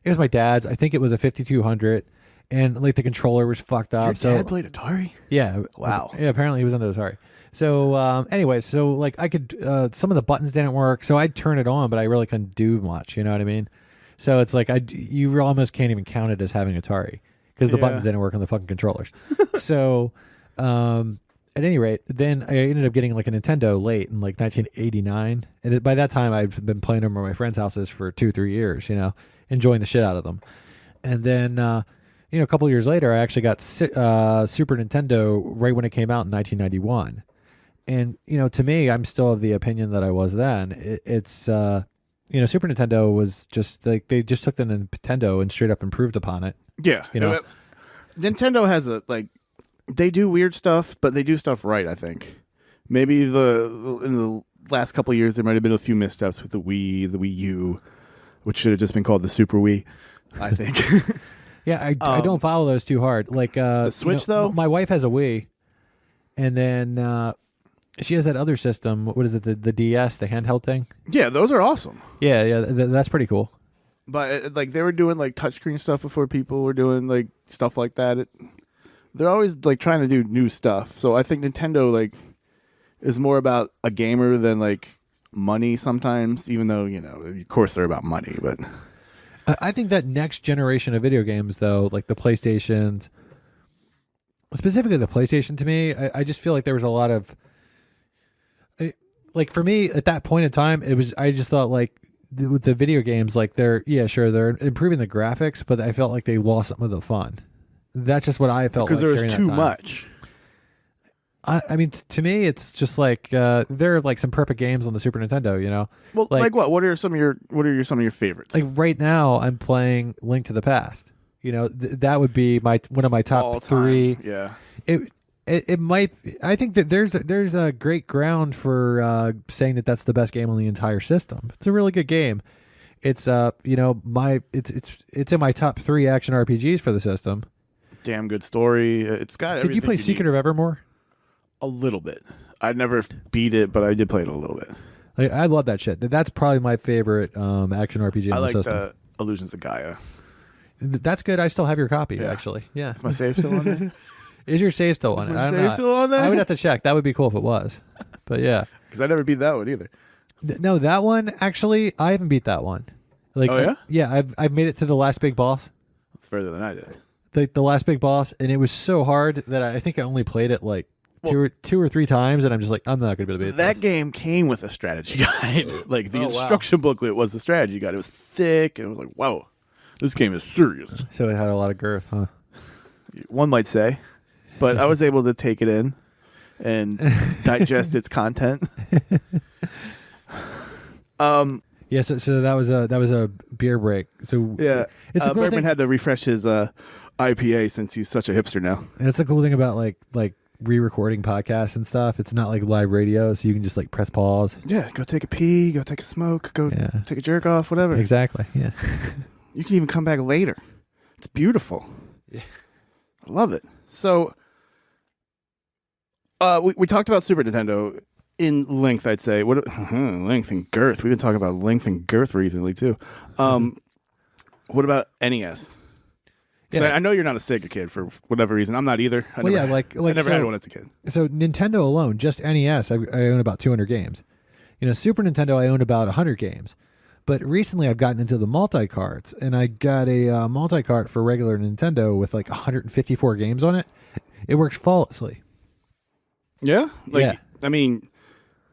[SPEAKER 1] it was my dad's. I think it was a 5200, and like the controller was fucked up.
[SPEAKER 2] Your dad played Atari?
[SPEAKER 1] Yeah.
[SPEAKER 2] Wow.
[SPEAKER 1] Yeah, apparently he was into Atari. So anyway, so like I could some of the buttons didn't work, so I'd turn it on, but I really couldn't do much. You know what I mean? So it's like you almost can't even count it as having Atari because the buttons didn't work on the fucking controllers. So at any rate, then I ended up getting like a Nintendo late in like 1989, and by that time I'd been playing them at my friends' houses for 2-3 years. You know, enjoying the shit out of them. And then you know, a couple of years later, I actually got Super Nintendo right when it came out in 1991. And you know, to me, I'm still of the opinion that I was then. It's you know, Super Nintendo was just like they just took the Nintendo and straight up improved upon it.
[SPEAKER 2] Yeah,
[SPEAKER 1] you know,
[SPEAKER 2] Nintendo has a like they do weird stuff, but they do stuff right. I think maybe in the last couple of years there might have been a few missteps with the Wii, the Wii U, which should have just been called the Super Wii. I think.
[SPEAKER 1] Yeah, I don't follow those too hard. Like
[SPEAKER 2] the Switch,
[SPEAKER 1] you know,
[SPEAKER 2] though.
[SPEAKER 1] My wife has a Wii, and then she has that other system. What is it? The DS, the handheld thing.
[SPEAKER 2] Yeah, those are awesome.
[SPEAKER 1] Yeah, that's pretty cool.
[SPEAKER 2] But like they were doing like touchscreen stuff before people were doing like stuff like that. They're always like trying to do new stuff. So I think Nintendo like is more about a gamer than like money sometimes. Even though you know, of course, they're about money, but.
[SPEAKER 1] I think that next generation of video games, though, like the PlayStations, specifically the PlayStation, to me, I just feel like there was a lot of, like for me at that point in time, I just thought like with the video games, like they're improving the graphics, but I felt like they lost some of the fun. That's just what I felt
[SPEAKER 2] because
[SPEAKER 1] like
[SPEAKER 2] there was too much.
[SPEAKER 1] I mean, to me, it's just like there are like some perfect games on the Super Nintendo, you know.
[SPEAKER 2] Well, like what? What are some of your favorites?
[SPEAKER 1] Like right now, I'm playing Link to the Past. You know, that would be one of my top
[SPEAKER 2] all
[SPEAKER 1] three.
[SPEAKER 2] Time. Yeah.
[SPEAKER 1] It might. I think that there's a great ground for saying that that's the best game on the entire system. It's a really good game. It's you know it's in my top 3 action RPGs for the system.
[SPEAKER 2] Damn good story. It's got.
[SPEAKER 1] Did you play Secret of Evermore?
[SPEAKER 2] A little bit. I never beat it, but I did play it a little bit.
[SPEAKER 1] I love that shit. That's probably my favorite action RPG on the system.
[SPEAKER 2] I like Illusions of Gaia.
[SPEAKER 1] That's good. I still have your copy, actually. Yeah.
[SPEAKER 2] Is my save still on there?
[SPEAKER 1] Is your save still on it?
[SPEAKER 2] Is my save still on there?
[SPEAKER 1] I would have to check. That would be cool if it was. But yeah.
[SPEAKER 2] Because I never beat that one either.
[SPEAKER 1] No, that one, actually, I haven't beat that one. Like,
[SPEAKER 2] oh, yeah?
[SPEAKER 1] I've made it to the last big boss.
[SPEAKER 2] That's further than I did.
[SPEAKER 1] The last big boss, and it was so hard that I think I only played it like two or three times, and I'm just like, I'm not going to be able to beat
[SPEAKER 2] that
[SPEAKER 1] this.
[SPEAKER 2] game came with a strategy guide. Like the instruction booklet was the strategy guide. It was thick, and it was like, wow, this game is serious.
[SPEAKER 1] So it had a lot of girth, huh?
[SPEAKER 2] One might say, but I was able to take it in and digest its content.
[SPEAKER 1] Yeah, so that was a beer break. So
[SPEAKER 2] yeah,
[SPEAKER 1] it's a cool
[SPEAKER 2] Bergman
[SPEAKER 1] thing.
[SPEAKER 2] had to refresh his IPA since he's such a hipster now.
[SPEAKER 1] And it's the cool thing about like re-recording podcasts and stuff. It's not like live radio, so you can just like press pause.
[SPEAKER 2] Yeah, go take a pee, go take a smoke, go take a jerk off, whatever.
[SPEAKER 1] Exactly. Yeah.
[SPEAKER 2] You can even come back later. It's beautiful.
[SPEAKER 1] Yeah,
[SPEAKER 2] I love it. So, we talked about Super Nintendo in length. I'd say length and girth. We've been talking about length and girth recently too. What about NES? Yeah. I know you're not a Sega kid for whatever reason. I'm not either. I never had one as a kid.
[SPEAKER 1] So Nintendo alone, just NES, I own about 200 games. You know, Super Nintendo, I own about 100 games. But recently I've gotten into the multi-carts, and I got a multi-cart for regular Nintendo with like 154 games on it. It works flawlessly.
[SPEAKER 2] Yeah? I mean,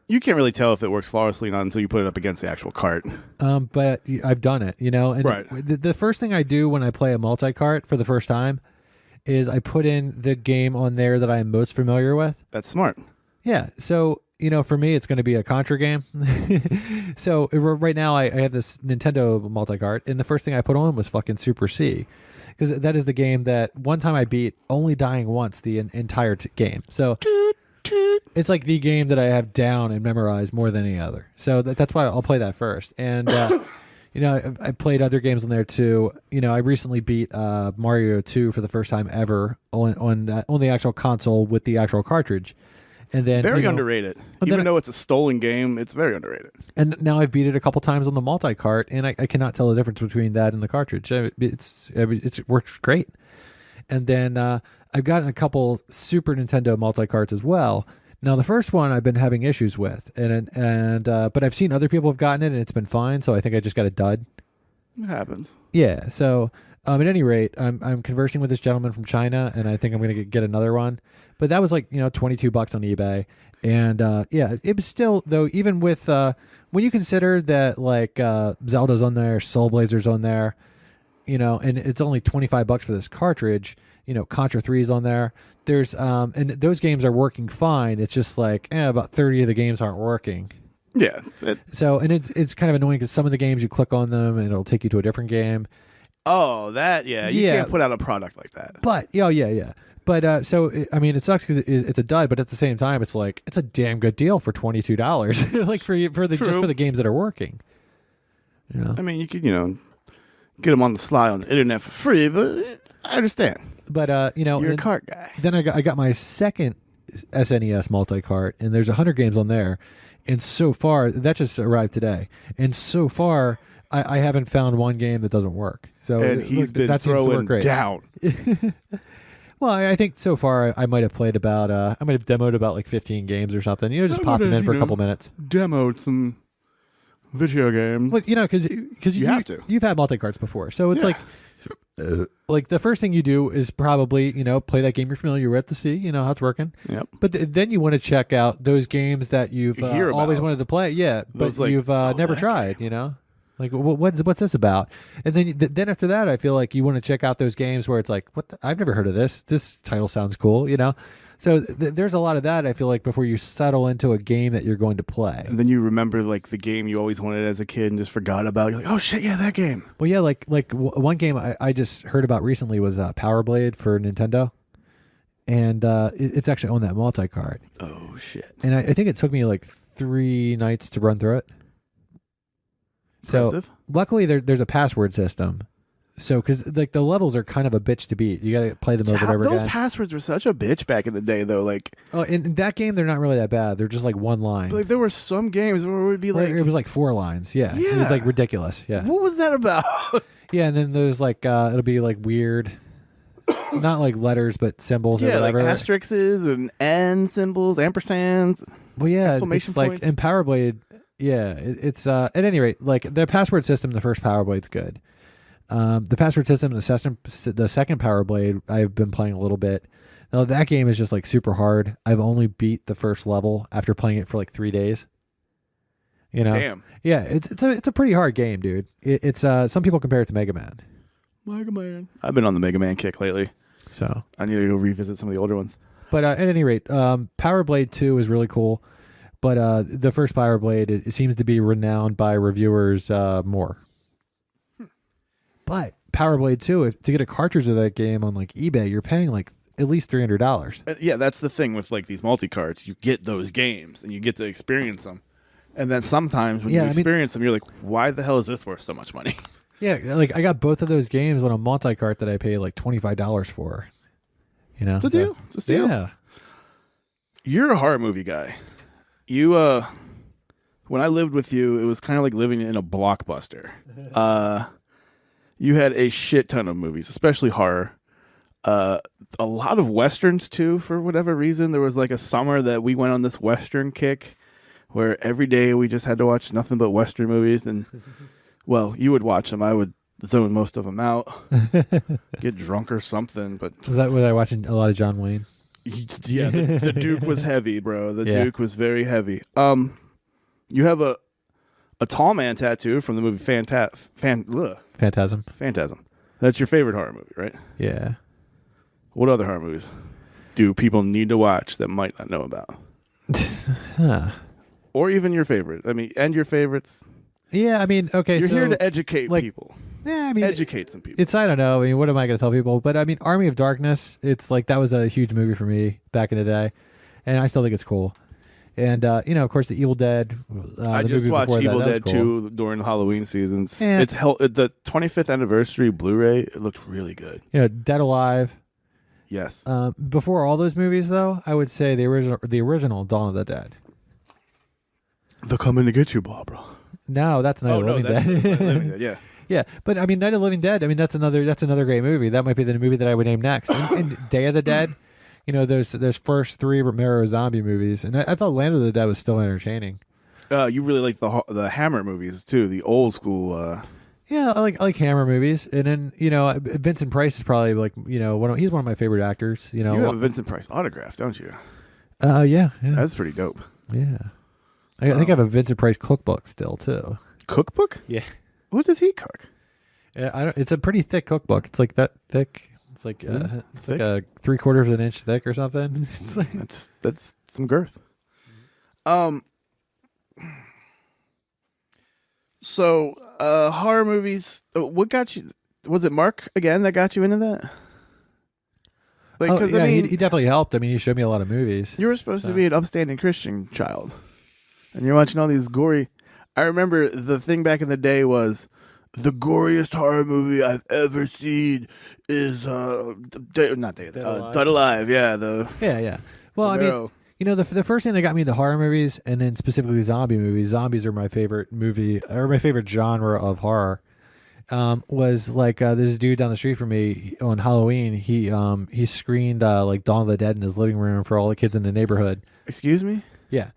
[SPEAKER 2] you can't really tell if it works flawlessly or not until you put it up against the actual cart.
[SPEAKER 1] But I've done it, you know. And
[SPEAKER 2] right.
[SPEAKER 1] The first thing I do when I play a multi-cart for the first time is I put in the game on there that I'm most familiar with.
[SPEAKER 2] That's smart.
[SPEAKER 1] Yeah. So, for me, it's going to be a Contra game. So right now, I have this Nintendo multi-cart, and the first thing I put on was fucking Super C, because that is the game that one time I beat, only dying once the entire game. So it's like the game that I have down and memorized more than any other. So that's why I'll play that first. And I played other games on there too. I recently beat Mario 2 for the first time ever on the actual console with the actual cartridge. And then
[SPEAKER 2] very underrated. Even though it's a stolen game, it's very underrated.
[SPEAKER 1] And now I've beat it a couple times on the multi-cart, and I cannot tell the difference between that and the cartridge. It works great. And then I've gotten a couple Super Nintendo multi-carts as well. Now the first one I've been having issues with, but I've seen other people have gotten it and it's been fine. So I think I just got a dud.
[SPEAKER 2] It happens.
[SPEAKER 1] Yeah. So at any rate, I'm conversing with this gentleman from China, and I think I'm going to get another one. But that was like $22 on eBay, and it was still, though, even with when you consider that like Zelda's on there, Soul Blazer's on there, and it's only $25 for this cartridge. Contra 3 is on there. There's and those games are working fine. It's just like about 30 of the games aren't working.
[SPEAKER 2] Yeah.
[SPEAKER 1] So it's kind of annoying because some of the games you click on them and it'll take you to a different game.
[SPEAKER 2] Oh, that you can't put out a product like that.
[SPEAKER 1] But yeah. But it sucks because it's a dud. But at the same time, it's like it's a damn good deal for $22, like for the games that are working.
[SPEAKER 2] I mean, you could get them on the sly on the internet for free, but I understand.
[SPEAKER 1] But
[SPEAKER 2] you're a cart guy.
[SPEAKER 1] Then I got my second SNES multi-cart, and there's 100 games on there, and so far that just arrived today, and so far I haven't found one game that doesn't work. So
[SPEAKER 2] he's been throwing down.
[SPEAKER 1] Well, I think so far I might have played about I might have demoed about like 15 games or something. Just pop them in for a couple minutes.
[SPEAKER 2] Demoed some video games.
[SPEAKER 1] But because you have to. You've had multi-carts before, so it's like the first thing you do is probably play that game you're familiar with to see how it's working.
[SPEAKER 2] Yep.
[SPEAKER 1] But then you want to check out those games that you've always wanted to play. Yeah, but you've never tried. Like what's this about? And then after that, I feel like you want to check out those games where it's like, I've never heard of this. This title sounds cool. So there's a lot of that, I feel like, before you settle into a game that you're going to play.
[SPEAKER 2] And then you remember like the game you always wanted as a kid and just forgot about. You're like, oh shit, yeah, that game.
[SPEAKER 1] Well, yeah, like one game I just heard about recently was Power Blade for Nintendo, and it's actually on that multi-cart.
[SPEAKER 2] Oh shit!
[SPEAKER 1] And I think it took me like 3 nights to run through it.
[SPEAKER 2] Impressive.
[SPEAKER 1] So luckily there's a password system. So, because like the levels are kind of a bitch to beat, you got to play them over and over again.
[SPEAKER 2] Those passwords were such a bitch back in the day, though. Like,
[SPEAKER 1] in that game, they're not really that bad. They're just like one line.
[SPEAKER 2] Like there were some games where it would be like
[SPEAKER 1] it was like 4 lines. Yeah, it was like ridiculous. Yeah.
[SPEAKER 2] What was that about?
[SPEAKER 1] Yeah, and then there's like it'll be like weird, not like letters but symbols.
[SPEAKER 2] Yeah,
[SPEAKER 1] or whatever.
[SPEAKER 2] Like asterisks and N symbols, ampersands.
[SPEAKER 1] Well, yeah,
[SPEAKER 2] exclamation
[SPEAKER 1] it's
[SPEAKER 2] points.
[SPEAKER 1] like in Power Blade. Yeah, it's at any rate, like the password system, the first Power Blade's good. The password system, the second Power Blade, I've been playing a little bit. Now that game is just like super hard. I've only beat the first level after playing it for like 3 days.
[SPEAKER 2] Damn.
[SPEAKER 1] Yeah, it's a pretty hard game, dude. It's some people compare it to Mega Man.
[SPEAKER 2] Mega Man. I've been on the Mega Man kick lately,
[SPEAKER 1] so I
[SPEAKER 2] need to go revisit some of the older ones.
[SPEAKER 1] But at any rate, Power Blade 2 is really cool. But the first Power Blade, it seems to be renowned by reviewers more. But Power Blade 2, to get a cartridge of that game on like eBay, you're paying like at least $300.
[SPEAKER 2] Yeah, that's the thing with like these multi-carts. You get those games and you get to experience them. And then sometimes when you experience them, you're like, why the hell is this worth so much money?
[SPEAKER 1] Yeah, like I got both of those games on a multi-cart that I paid like $25 for.
[SPEAKER 2] It's a deal. It's a steal.
[SPEAKER 1] Yeah.
[SPEAKER 2] You're a horror movie guy. You, when I lived with you, it was kind of like living in a Blockbuster. You had a shit ton of movies, especially horror. A lot of Westerns, too, for whatever reason. There was like a summer that we went on this Western kick where every day we just had to watch nothing but Western movies. And, well, you would watch them. I would zone most of them out, get drunk or something. But
[SPEAKER 1] was I watching a lot of John Wayne?
[SPEAKER 2] Yeah, the Duke was heavy, bro. The Duke was very heavy. You have a tall man tattoo from the movie
[SPEAKER 1] Phantasm.
[SPEAKER 2] That's your favorite horror movie, right?
[SPEAKER 1] Yeah.
[SPEAKER 2] What other horror movies do people need to watch that might not know about?
[SPEAKER 1] Huh.
[SPEAKER 2] Or even your favorite. I mean, and your favorites.
[SPEAKER 1] Yeah, I mean, okay,
[SPEAKER 2] You're
[SPEAKER 1] so
[SPEAKER 2] here to educate people.
[SPEAKER 1] Yeah, I mean,
[SPEAKER 2] educate some people.
[SPEAKER 1] I don't know. I mean, what am I going to tell people? But I mean, Army of Darkness. It's like that was a huge movie for me back in the day, and I still think it's cool. And of course, the Evil Dead.
[SPEAKER 2] I
[SPEAKER 1] the
[SPEAKER 2] just
[SPEAKER 1] movie
[SPEAKER 2] watched
[SPEAKER 1] before
[SPEAKER 2] Evil
[SPEAKER 1] that was
[SPEAKER 2] Dead
[SPEAKER 1] cool.
[SPEAKER 2] 2 during the Halloween seasons.
[SPEAKER 1] Yeah.
[SPEAKER 2] It's the 25th anniversary Blu-ray. It looked really good.
[SPEAKER 1] Dead Alive.
[SPEAKER 2] Yes.
[SPEAKER 1] Before all those movies, though, I would say the original Dawn of the Dead.
[SPEAKER 2] They're coming to get you, Barbara.
[SPEAKER 1] No, that's Night of the Living Dead.
[SPEAKER 2] Night of the Living Dead. Yeah.
[SPEAKER 1] Yeah, but I mean, Night of the Living Dead. I mean, that's another great movie. That might be the movie that I would name next. And Day of the Dead. Those first 3 Romero zombie movies, and I thought Land of the Dead was still entertaining.
[SPEAKER 2] You really like the Hammer movies too, the old school.
[SPEAKER 1] Yeah, I like Hammer movies, and then Vincent Price is probably like he's one of my favorite actors.
[SPEAKER 2] You have a Vincent Price autograph, don't you?
[SPEAKER 1] Yeah.
[SPEAKER 2] That's pretty dope.
[SPEAKER 1] Yeah, I think I have a Vincent Price cookbook still too.
[SPEAKER 2] Cookbook?
[SPEAKER 1] Yeah.
[SPEAKER 2] What does he cook?
[SPEAKER 1] It's a pretty thick cookbook. It's like that thick. It's like like a 3/4 of an inch thick or something. It's like,
[SPEAKER 2] that's some girth. So horror movies. What got you? Was it Mark again that got you into that? Like, I mean,
[SPEAKER 1] he definitely helped. I mean, he showed me a lot of movies.
[SPEAKER 2] You were supposed to be an upstanding Christian child, and you're watching all these gory. I remember the thing back in the day was the goriest horror movie I've ever seen is Dead Alive. Yeah,
[SPEAKER 1] yeah. Well, I mean, the first thing that got me into horror movies, and then specifically zombie movies. Zombies are my favorite movie, or my favorite genre of horror. Was like this dude down the street from me on Halloween. He screened like Dawn of the Dead in his living room for all the kids in the neighborhood.
[SPEAKER 2] Excuse me?
[SPEAKER 1] Yeah.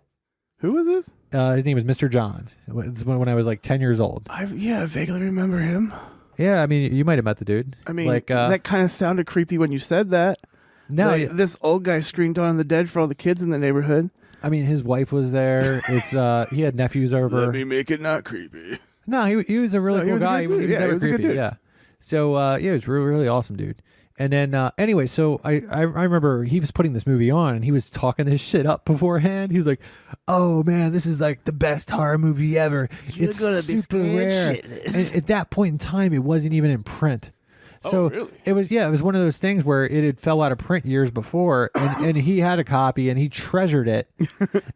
[SPEAKER 2] Who was this?
[SPEAKER 1] His name was Mr. John. It's when I was like 10 years old.
[SPEAKER 2] I vaguely remember him.
[SPEAKER 1] Yeah, I mean, you might have met the dude.
[SPEAKER 2] I mean,
[SPEAKER 1] like,
[SPEAKER 2] that kind of sounded creepy when you said that.
[SPEAKER 1] No,
[SPEAKER 2] like, this old guy screamed Dawn of the Dead for all the kids in the neighborhood.
[SPEAKER 1] I mean, his wife was there. It's he had nephews over.
[SPEAKER 2] Let me make it not creepy.
[SPEAKER 1] No, he was a really cool guy. He was
[SPEAKER 2] he
[SPEAKER 1] never
[SPEAKER 2] was a good
[SPEAKER 1] creepy.
[SPEAKER 2] dude.
[SPEAKER 1] Yeah. So it was really, really awesome, dude. And then anyway, so I remember he was putting this movie on, and he was talking this shit up beforehand. He was like, "Oh man, this is like the best horror movie ever. It's super rare." And at that point in time, it wasn't even in print. So
[SPEAKER 2] really?
[SPEAKER 1] it was one of those things where it had fell out of print years before, and he had a copy and he treasured it.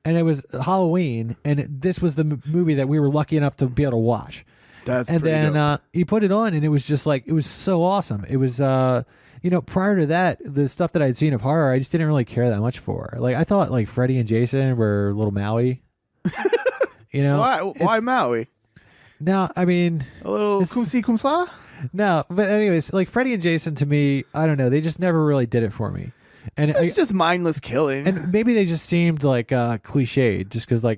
[SPEAKER 1] And it was Halloween, and this was the movie that we were lucky enough to be able to watch.
[SPEAKER 2] And
[SPEAKER 1] then he put it on, and it was just like, it was so awesome. It was prior to that, the stuff that I'd seen of horror, I just didn't really care that much for. Like, I thought like Freddy and Jason were a little Maui.
[SPEAKER 2] Why Maui?
[SPEAKER 1] No, I mean,
[SPEAKER 2] a little kumsi kumsa.
[SPEAKER 1] No, but anyways, like Freddy and Jason, to me, I don't know, they just never really did it for me. And
[SPEAKER 2] it's just mindless killing.
[SPEAKER 1] And maybe they just seemed like cliched, just because I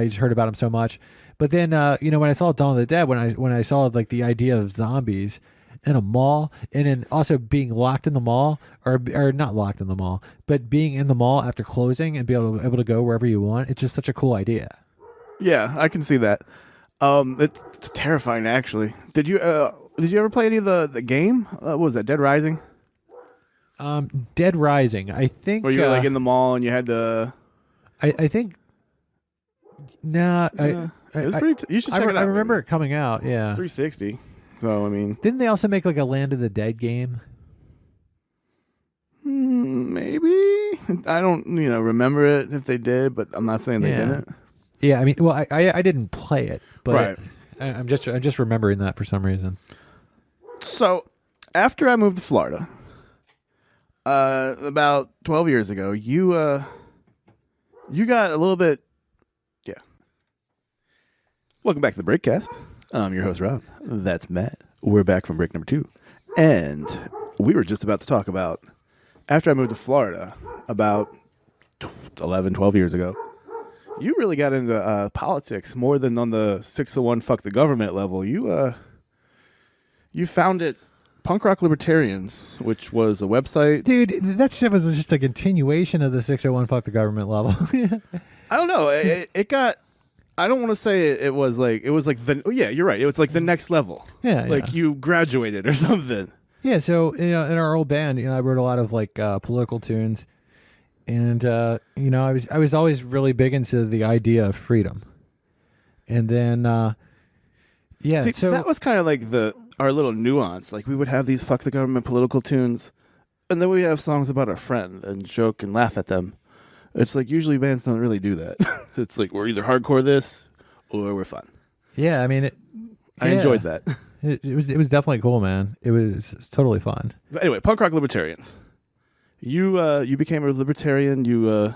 [SPEAKER 1] just heard about them so much. But then when I saw Dawn of the Dead, when I saw like the idea of zombies in a mall, and then also being locked in the mall, or not locked in the mall, but being in the mall after closing and be able to go wherever you want, it's just such a cool idea.
[SPEAKER 2] Yeah, I can see that. It's terrifying, actually. Did you ever play any of the game? What was that, Dead Rising?
[SPEAKER 1] Dead Rising, I think.
[SPEAKER 2] Where you were like in the mall and you had the.
[SPEAKER 1] I think. Nah,
[SPEAKER 2] it was pretty. You should check it out.
[SPEAKER 1] I remember it coming out. Yeah,
[SPEAKER 2] 360. So I mean,
[SPEAKER 1] didn't they also make like a Land of the Dead game?
[SPEAKER 2] Maybe. I don't remember it if they did, but I'm not saying they didn't.
[SPEAKER 1] Yeah, I mean, well, I didn't play it, but
[SPEAKER 2] right.
[SPEAKER 1] I'm just remembering that for some reason.
[SPEAKER 2] So after I moved to Florida, about 12 years ago, you got a little bit. Yeah. Welcome back to the Breakcast. I'm your host, Rob. That's Matt. We're back from break number 2. And we were just about to talk about, after I moved to Florida, about 11, 12 years ago, you really got into politics more than on the 601 fuck the government level. You founded Punk Rock Libertarians, which was a website.
[SPEAKER 1] Dude, that shit was just a continuation of the 601 fuck the government level.
[SPEAKER 2] I don't know. It got... I don't want to say it was like the you're right. It was like the next level.
[SPEAKER 1] Yeah,
[SPEAKER 2] like you graduated or something.
[SPEAKER 1] Yeah, so in our old band, I wrote a lot of like political tunes, And I was always really big into the idea of freedom. And then
[SPEAKER 2] See,
[SPEAKER 1] so
[SPEAKER 2] that was kind of like our little nuance. Like we would have these fuck the government political tunes, and then we have songs about our friend and joke and laugh at them. It's like usually bands don't really do that. It's like we're either hardcore this or we're fun.
[SPEAKER 1] yeah, I mean,
[SPEAKER 2] I enjoyed that.
[SPEAKER 1] It was definitely cool, man. It's totally fun.
[SPEAKER 2] But anyway, punk rock libertarians. You became a libertarian. I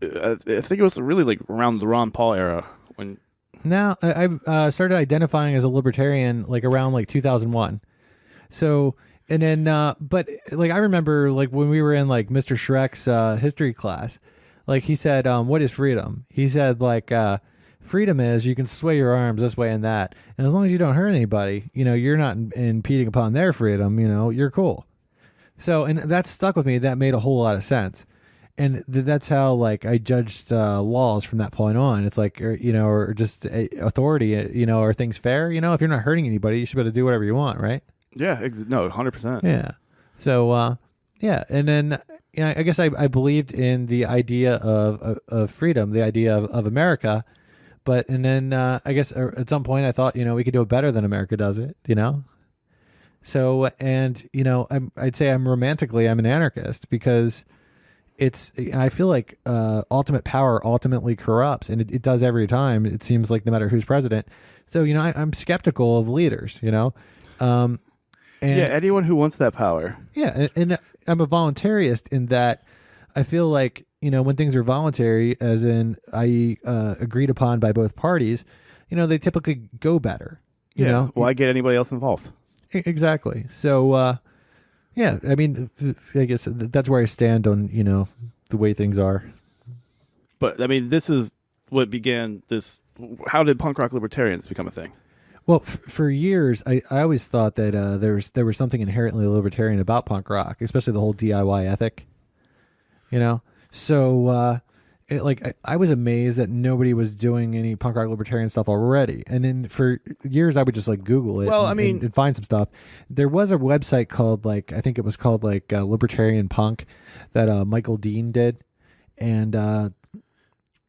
[SPEAKER 2] think it was really like around the Ron Paul era when.
[SPEAKER 1] Now I started identifying as a libertarian like around like 2001. So and then but like I remember like when we were in like Mr. Shrek's history class, like he said, what is freedom? He said like freedom is you can sway your arms this way and that, and as long as you don't hurt anybody, you're not impeding upon their freedom, you're cool. So and that stuck with me. That made a whole lot of sense. And that's how like I judged laws from that point on. It's like or just authority. Are things fair? If you're not hurting anybody, you should be able to do whatever you want, right?
[SPEAKER 2] Yeah, no, 100%.
[SPEAKER 1] Yeah. So yeah, and then I guess I believed in the idea of freedom, the idea of America, and then I guess at some point I thought we could do it better than America does it. So and I'd say I'm an anarchist because. I feel like ultimate power ultimately corrupts, and it does every time. It seems like no matter who's president. So I'm skeptical of leaders. And
[SPEAKER 2] anyone who wants that power.
[SPEAKER 1] Yeah, and I'm a voluntarist in that I feel like when things are voluntary, as in i.e. Agreed upon by both parties, they typically go better.
[SPEAKER 2] Why get anybody else involved?
[SPEAKER 1] Exactly. So. Yeah, I mean, I guess that's where I stand on, the way things are.
[SPEAKER 2] But, I mean, this is what began this. How did punk rock libertarians become a thing?
[SPEAKER 1] Well, for years, I always thought that there was something inherently libertarian about punk rock, especially the whole DIY ethic. So I was amazed that nobody was doing any punk rock libertarian stuff already. And then for years, I would just like Google it and find some stuff. There was a website called I think it was called Libertarian Punk that Michael Dean did. And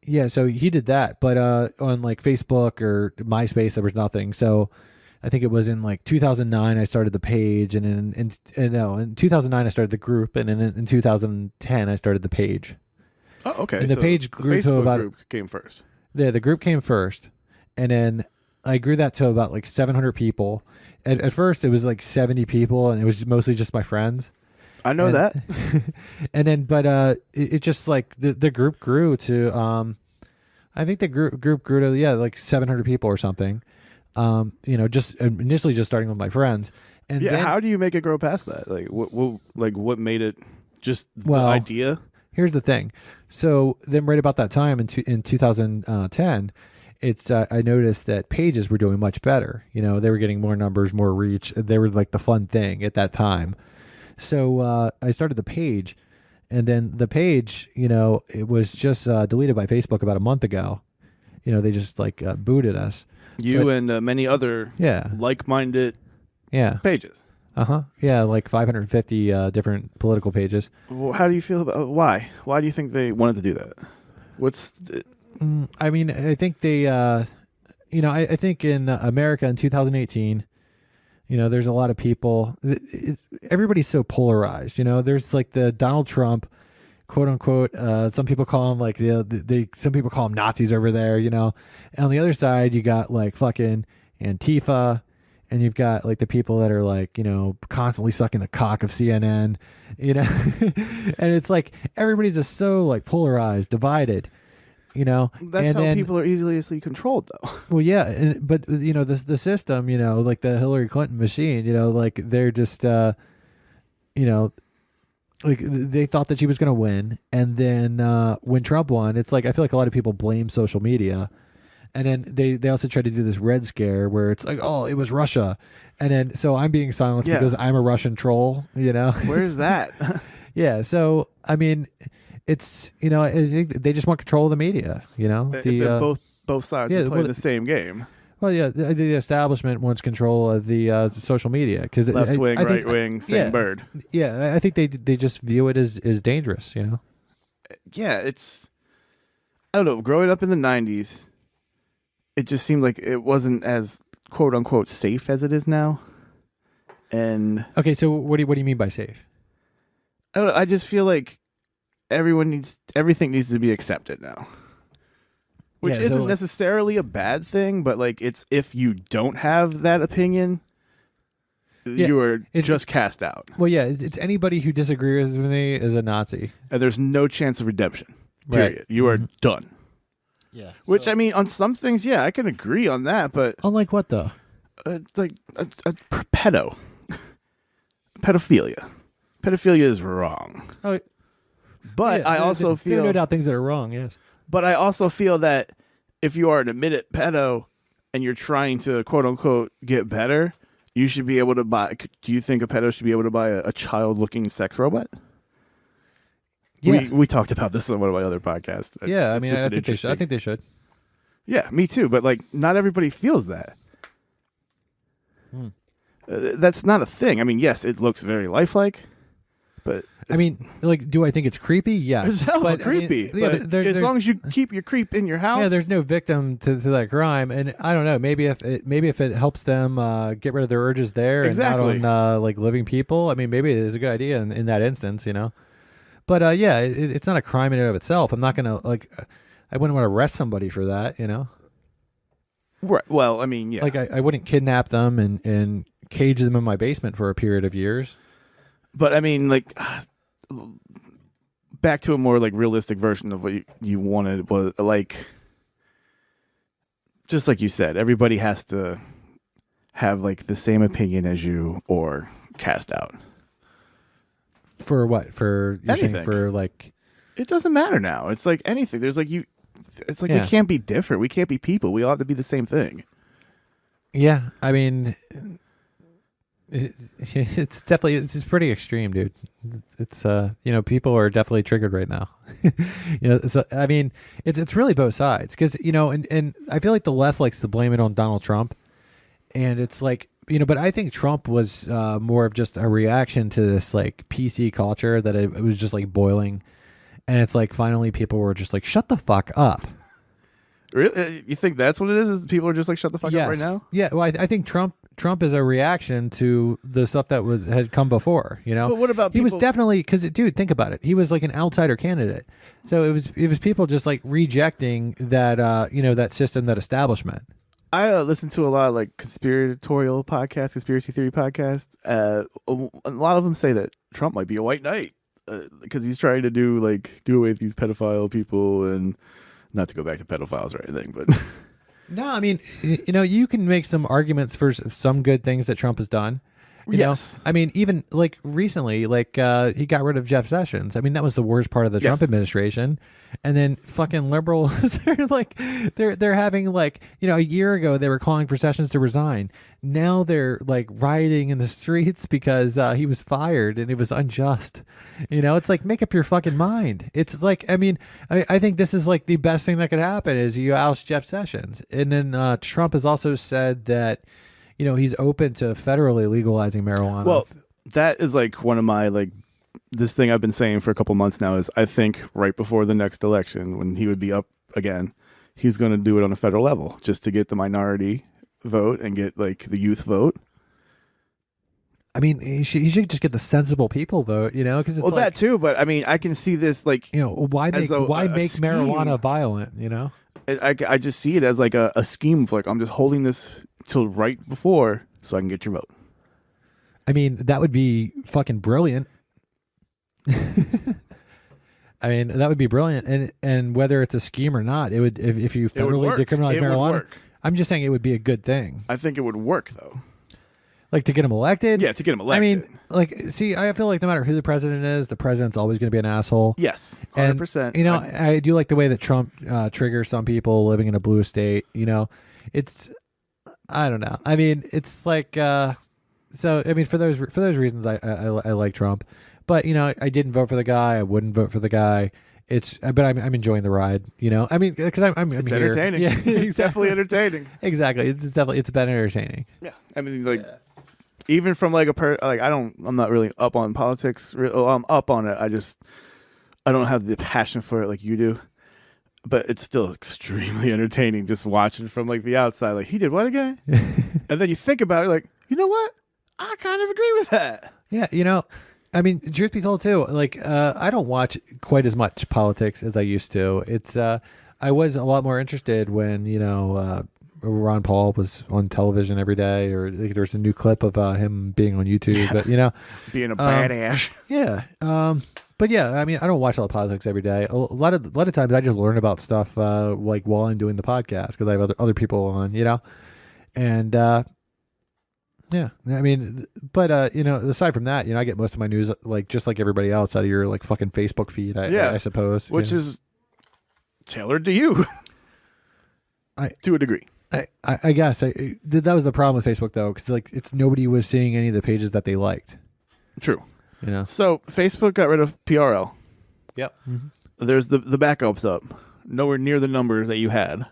[SPEAKER 1] yeah, so he did that. But on like Facebook or MySpace, there was nothing. So I think it was in 2009 I started the page, and in 2009 I started the group, and then in 2010 I started the page.
[SPEAKER 2] Oh, okay.
[SPEAKER 1] And the page grew to about.
[SPEAKER 2] Group came first.
[SPEAKER 1] Yeah, the group came first, and then I grew that to about 700 people. At first, it was 70 people, and it was mostly just my friends.
[SPEAKER 2] I know that.
[SPEAKER 1] And then, but it just the group grew to. I think the group grew to 700 people or something. Just initially just starting with my friends. And
[SPEAKER 2] yeah,
[SPEAKER 1] then,
[SPEAKER 2] how do you make it grow past that? What made it just the idea?
[SPEAKER 1] Here's the thing. So then right about that time in 2010, I noticed that pages were doing much better. They were getting more numbers, more reach. They were the fun thing at that time. So I started the page, and then the page, it was just deleted by Facebook about a month ago. They just booted us.
[SPEAKER 2] And many other like-minded pages.
[SPEAKER 1] Yeah, 550 different political pages.
[SPEAKER 2] Well, how do you feel about why? Why do you think they wanted to do that?
[SPEAKER 1] I mean, I think they, I think in America in 2018, there's a lot of people. Everybody's so polarized. There's the Donald Trump, quote unquote. Some people call him some people call him Nazis over there. And on the other side, you got fucking Antifa. And you've got the people that are constantly sucking the cock of CNN, and it's everybody's just so polarized, divided,
[SPEAKER 2] That's how people are easily controlled, though.
[SPEAKER 1] Well, yeah, but the system, the Hillary Clinton machine, they're just, they thought that she was going to win, and then when Trump won, it's I feel like a lot of people blame social media. And then they also tried to do this Red Scare where it's oh, it was Russia. And then so I'm being silenced because I'm a Russian troll,
[SPEAKER 2] Where's that?
[SPEAKER 1] Yeah. So, I mean, it's, I think they just want control of the media,
[SPEAKER 2] both sides are playing the same game.
[SPEAKER 1] Well, yeah, the establishment wants control of the social media because
[SPEAKER 2] Left wing, right
[SPEAKER 1] think,
[SPEAKER 2] wing, same bird.
[SPEAKER 1] Yeah, I think they just view it as dangerous. You know.
[SPEAKER 2] Yeah, it's. I don't know. Growing up in the '90s, it just seemed like it wasn't as quote unquote safe as it is now. And
[SPEAKER 1] okay, so what do you mean by safe?
[SPEAKER 2] I don't know, I just feel like everything needs to be accepted now. Which isn't necessarily a bad thing, but like it's if you don't have that opinion, you are just cast out.
[SPEAKER 1] Well, yeah, it's anybody who disagrees with me is a Nazi.
[SPEAKER 2] And there's no chance of redemption. Period. Right. You are done. Yeah. Which I mean, on some things, yeah, I can agree on that, but
[SPEAKER 1] unlike what though?
[SPEAKER 2] Like a pedophilia. Pedophilia is wrong.
[SPEAKER 1] Oh,
[SPEAKER 2] but I also feel
[SPEAKER 1] there are no doubt things that are wrong. Yes.
[SPEAKER 2] But I also feel that if you are an admitted pedo and you're trying to quote unquote get better, you should be able to buy. Do you think a pedo should be able to buy a child-looking sex robot? Yeah. We talked about this on one of my other podcasts.
[SPEAKER 1] Yeah, I mean, I think they should.
[SPEAKER 2] Yeah, me too. But like, not everybody feels that. That's not a thing. I mean, yes, it looks very lifelike, but
[SPEAKER 1] I mean, like, do I think it's creepy? Yeah,
[SPEAKER 2] it's hella creepy. I mean, as long as you keep your creep in your house,
[SPEAKER 1] yeah, there's no victim to that crime, and I don't know. Maybe if it helps them get rid of their urges there,
[SPEAKER 2] exactly.
[SPEAKER 1] and not on like living people. I mean, maybe it is a good idea in that instance, you know. But yeah, it's not a crime in and of itself. I'm not gonna I wouldn't want to arrest somebody for that, you know.
[SPEAKER 2] Right. Well, I mean, yeah.
[SPEAKER 1] Like I wouldn't kidnap them and cage them in my basement for a period of years.
[SPEAKER 2] But I mean, like, back to a more like realistic version of what you wanted was like, just like you said, everybody has to have like the same opinion as you or cast out.
[SPEAKER 1] For what? For
[SPEAKER 2] anything.
[SPEAKER 1] For like,
[SPEAKER 2] it doesn't matter now. It's like anything. There's like it's like we can't be different. We can't be people. We all have to be the same thing.
[SPEAKER 1] Yeah, I mean, it's pretty extreme, dude. It's people are definitely triggered right now. So I mean, it's really both sides because and I feel like the left likes to blame it on Donald Trump, and it's like but I think Trump was more of just a reaction to this like PC culture that it was just like boiling, and it's like finally people were just like shut the fuck up.
[SPEAKER 2] Really? You think that's what it is? Is people are just like shut the fuck up right now?
[SPEAKER 1] Yeah. Well, I think Trump is a reaction to the stuff that had come before. But
[SPEAKER 2] what about people?
[SPEAKER 1] He was definitely because dude, think about it. He was like an outsider candidate, so it was people just like rejecting that that system, that establishment.
[SPEAKER 2] I listen to a lot of like conspiratorial podcasts, conspiracy theory podcasts. A lot of them say that Trump might be a white knight because he's trying to do away with these pedophile people, and not to go back to pedophiles or anything, but
[SPEAKER 1] no, I mean, you can make some arguments for some good things that Trump has done. You know? I mean, even like recently, he got rid of Jeff Sessions. I mean, that was the worst part of the Trump administration. And then fucking liberals are like, they're having a year ago they were calling for Sessions to resign. Now they're like rioting in the streets because he was fired and it was unjust. It's like, make up your fucking mind. It's like, I mean, I think this is like the best thing that could happen is you oust Jeff Sessions. And then Trump has also said that he's open to federally legalizing marijuana.
[SPEAKER 2] Well, that is like one of my this thing I've been saying for a couple months now is I think right before the next election when he would be up again, he's going to do it on a federal level just to get the minority vote and get the youth vote.
[SPEAKER 1] I mean, he should just get the sensible people vote, because it's
[SPEAKER 2] that too. But I mean, I can see this
[SPEAKER 1] why make marijuana violent?
[SPEAKER 2] I just see it as like a scheme of I'm just holding this till right before so I can get your vote.
[SPEAKER 1] I mean, that would be fucking brilliant. I mean, that would be brilliant, and whether it's a scheme or not, it would if you federally decriminalize marijuana. I'm just saying it would be a good thing.
[SPEAKER 2] I think it would work though.
[SPEAKER 1] Like to get him elected?
[SPEAKER 2] Yeah, to get him elected.
[SPEAKER 1] I mean, see, I feel like no matter who the president is, the president's always going to be an asshole.
[SPEAKER 2] Yes, 100%.
[SPEAKER 1] And, I do like the way that Trump triggers some people living in a blue state. It's, I don't know. I mean, it's like, so I mean, for those reasons, I like Trump. But I didn't vote for the guy. I wouldn't vote for the guy. but I'm enjoying the ride. You know, I mean, because I'm
[SPEAKER 2] It's
[SPEAKER 1] here.
[SPEAKER 2] entertaining.
[SPEAKER 1] Yeah,
[SPEAKER 2] It's definitely entertaining.
[SPEAKER 1] Exactly. It's been entertaining.
[SPEAKER 2] Yeah, I mean, like, even from like I'm not really up on politics. I'm up on it. I don't have the passion for it like you do. But it's still extremely entertaining just watching from like the outside. Like, he did what again? And then you think about it, like, you know what? I kind of agree with that.
[SPEAKER 1] Yeah, you know, I mean, truth be told, too, like I don't watch quite as much politics as I used to. It's I was a lot more interested when Ron Paul was on television every day, or like, there's a new clip of him being on YouTube. But
[SPEAKER 2] being a badass.
[SPEAKER 1] Yeah. But yeah, I mean, I don't watch a lot of politics every day. A lot of times, I just learn about stuff like while I'm doing the podcast because I have other people on, and yeah, I mean, but aside from that, I get most of my news like just like everybody else out of your like fucking Facebook feed. I suppose,
[SPEAKER 2] which is tailored to you, to a degree.
[SPEAKER 1] I guess that was the problem with Facebook though, because like nobody was seeing any of the pages that they liked.
[SPEAKER 2] True. So Facebook got rid of PRL.
[SPEAKER 1] Yep. Mm-hmm.
[SPEAKER 2] There's the backups up, nowhere near the numbers that you had.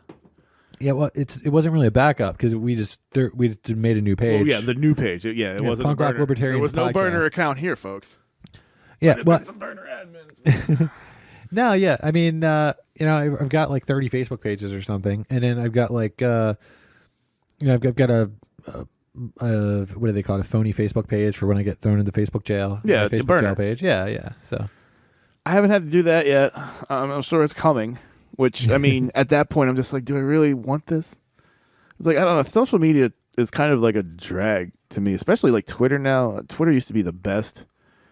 [SPEAKER 1] Yeah, well, it wasn't really a backup because we just made a new page.
[SPEAKER 2] Oh yeah, the new page. It wasn't
[SPEAKER 1] Punk Rock Libertarians.
[SPEAKER 2] There was no
[SPEAKER 1] podcast.
[SPEAKER 2] burner account here, folks.
[SPEAKER 1] Yeah, well,
[SPEAKER 2] some burner admins.
[SPEAKER 1] No, yeah, I mean, I've got like 30 Facebook pages or something, and then I've got like, I've got a what do they call it? A phony Facebook page for when I get thrown into Facebook jail.
[SPEAKER 2] Yeah,
[SPEAKER 1] Facebook
[SPEAKER 2] the burner
[SPEAKER 1] jail page. Yeah. So
[SPEAKER 2] I haven't had to do that yet. I'm sure it's coming. Which, I mean, at that point, I'm just like, do I really want this? It's like, I don't know. Social media is kind of like a drag to me, especially like Twitter now. Twitter used to be the best.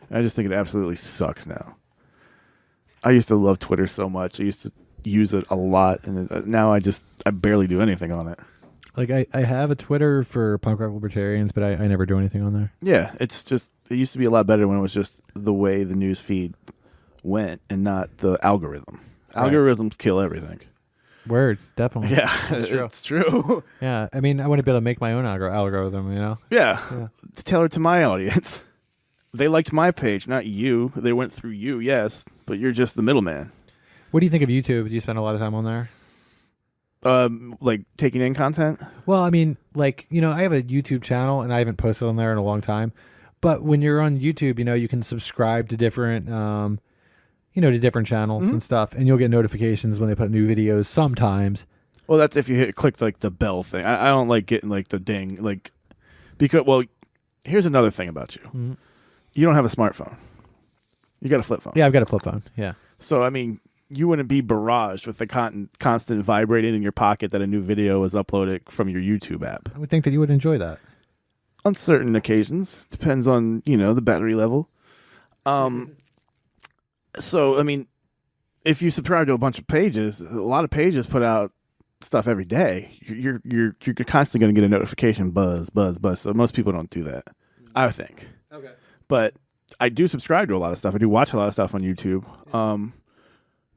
[SPEAKER 2] And I just think it absolutely sucks now. I used to love Twitter so much. I used to use it a lot. And now I barely do anything on it.
[SPEAKER 1] Like, I have a Twitter for Punk Rock Libertarians, but I never do anything on there.
[SPEAKER 2] Yeah, it used to be a lot better when it was just the way the news feed went and not the algorithm. Algorithms kill everything.
[SPEAKER 1] Word, definitely.
[SPEAKER 2] Yeah, it's true.
[SPEAKER 1] Yeah, I mean, I want to be able to make my own algorithm,
[SPEAKER 2] Yeah, it's tailored to my audience. They liked my page, not you. They went through you, yes, but you're just the middleman.
[SPEAKER 1] What do you think of YouTube? Do you spend a lot of time on there?
[SPEAKER 2] Like taking in content?
[SPEAKER 1] Well, I mean, like, I have a YouTube channel and I haven't posted on there in a long time. But when you're on YouTube, you can subscribe to different to different channels and stuff, and you'll get notifications when they put new videos sometimes.
[SPEAKER 2] Well, that's if you click like the bell thing. I don't like getting like the ding, like, because, well, here's another thing about you. Mm-hmm. You don't have a smartphone. You got a flip phone.
[SPEAKER 1] Yeah, I've got a flip phone. Yeah.
[SPEAKER 2] So, I mean, you wouldn't be barraged with the constant vibrating in your pocket that a new video was uploaded from your YouTube app.
[SPEAKER 1] I would think that you would enjoy that.
[SPEAKER 2] On certain occasions. Depends on, the battery level. So, I mean, if you subscribe to a bunch of pages, a lot of pages put out stuff every day. You're constantly going to get a notification buzz. So most people don't do that, I think.
[SPEAKER 1] Okay.
[SPEAKER 2] But I do subscribe to a lot of stuff. I do watch a lot of stuff on YouTube.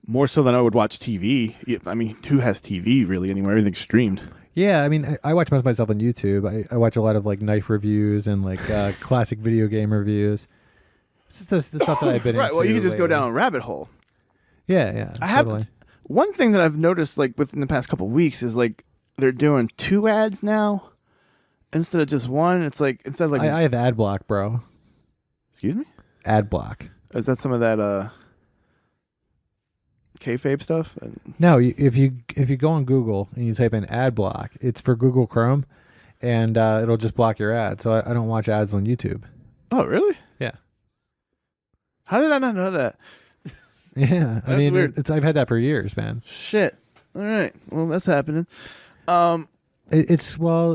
[SPEAKER 2] More so than I would watch TV. I mean, who has TV really anymore? Everything's streamed.
[SPEAKER 1] Yeah, I mean, I watch most of myself on YouTube. I watch a lot of like knife reviews and like classic video game reviews. It's just the stuff that I've been into.
[SPEAKER 2] Right, well, you can just go down a rabbit hole.
[SPEAKER 1] Yeah.
[SPEAKER 2] I have one thing that I've noticed like within the past couple of weeks is like they're doing 2 ads now instead of just one. It's like instead of like
[SPEAKER 1] I have ad block, bro.
[SPEAKER 2] Excuse me?
[SPEAKER 1] Ad block.
[SPEAKER 2] Is that some of that kayfabe stuff?
[SPEAKER 1] No, if you go on Google and you type in ad block, it's for Google Chrome, and it'll just block your ads. So I don't watch ads on YouTube.
[SPEAKER 2] Oh, really?
[SPEAKER 1] Yeah.
[SPEAKER 2] How did I not know that?
[SPEAKER 1] Yeah,
[SPEAKER 2] I mean, weird.
[SPEAKER 1] I've had that for years, man.
[SPEAKER 2] Shit. All right. Well, that's happening.
[SPEAKER 1] Well,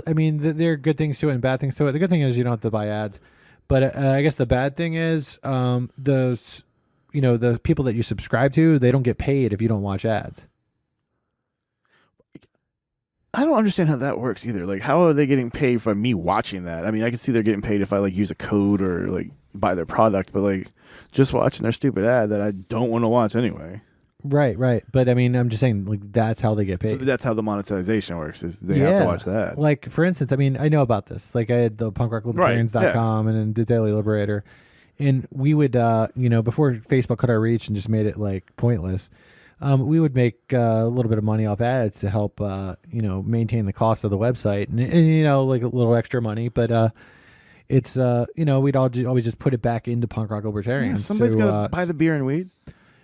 [SPEAKER 1] I mean, there are good things to it and bad things to it. The good thing is you don't have to buy ads, but I guess the bad thing is the people that you subscribe to, they don't get paid if you don't watch ads.
[SPEAKER 2] I don't understand how that works either. Like, how are they getting paid for me watching that? I mean, I can see they're getting paid if I like use a code or like buy their product, but like just watching their stupid ad that I don't want to watch anyway.
[SPEAKER 1] Right. But I mean, I'm just saying, like, that's how they get paid.
[SPEAKER 2] So that's how the monetization works, is they have to watch that.
[SPEAKER 1] Like, for instance, I mean, I know about this. Like, I had the punkrocklibertarians.com and then the Daily Liberator. And we would, before Facebook cut our reach and just made it like pointless, we would make a little bit of money off ads to help, maintain the cost of the website and like a little extra money. But it's, we'd always just put it back into punk rock libertarians.
[SPEAKER 2] Somebody's got to buy the beer and weed.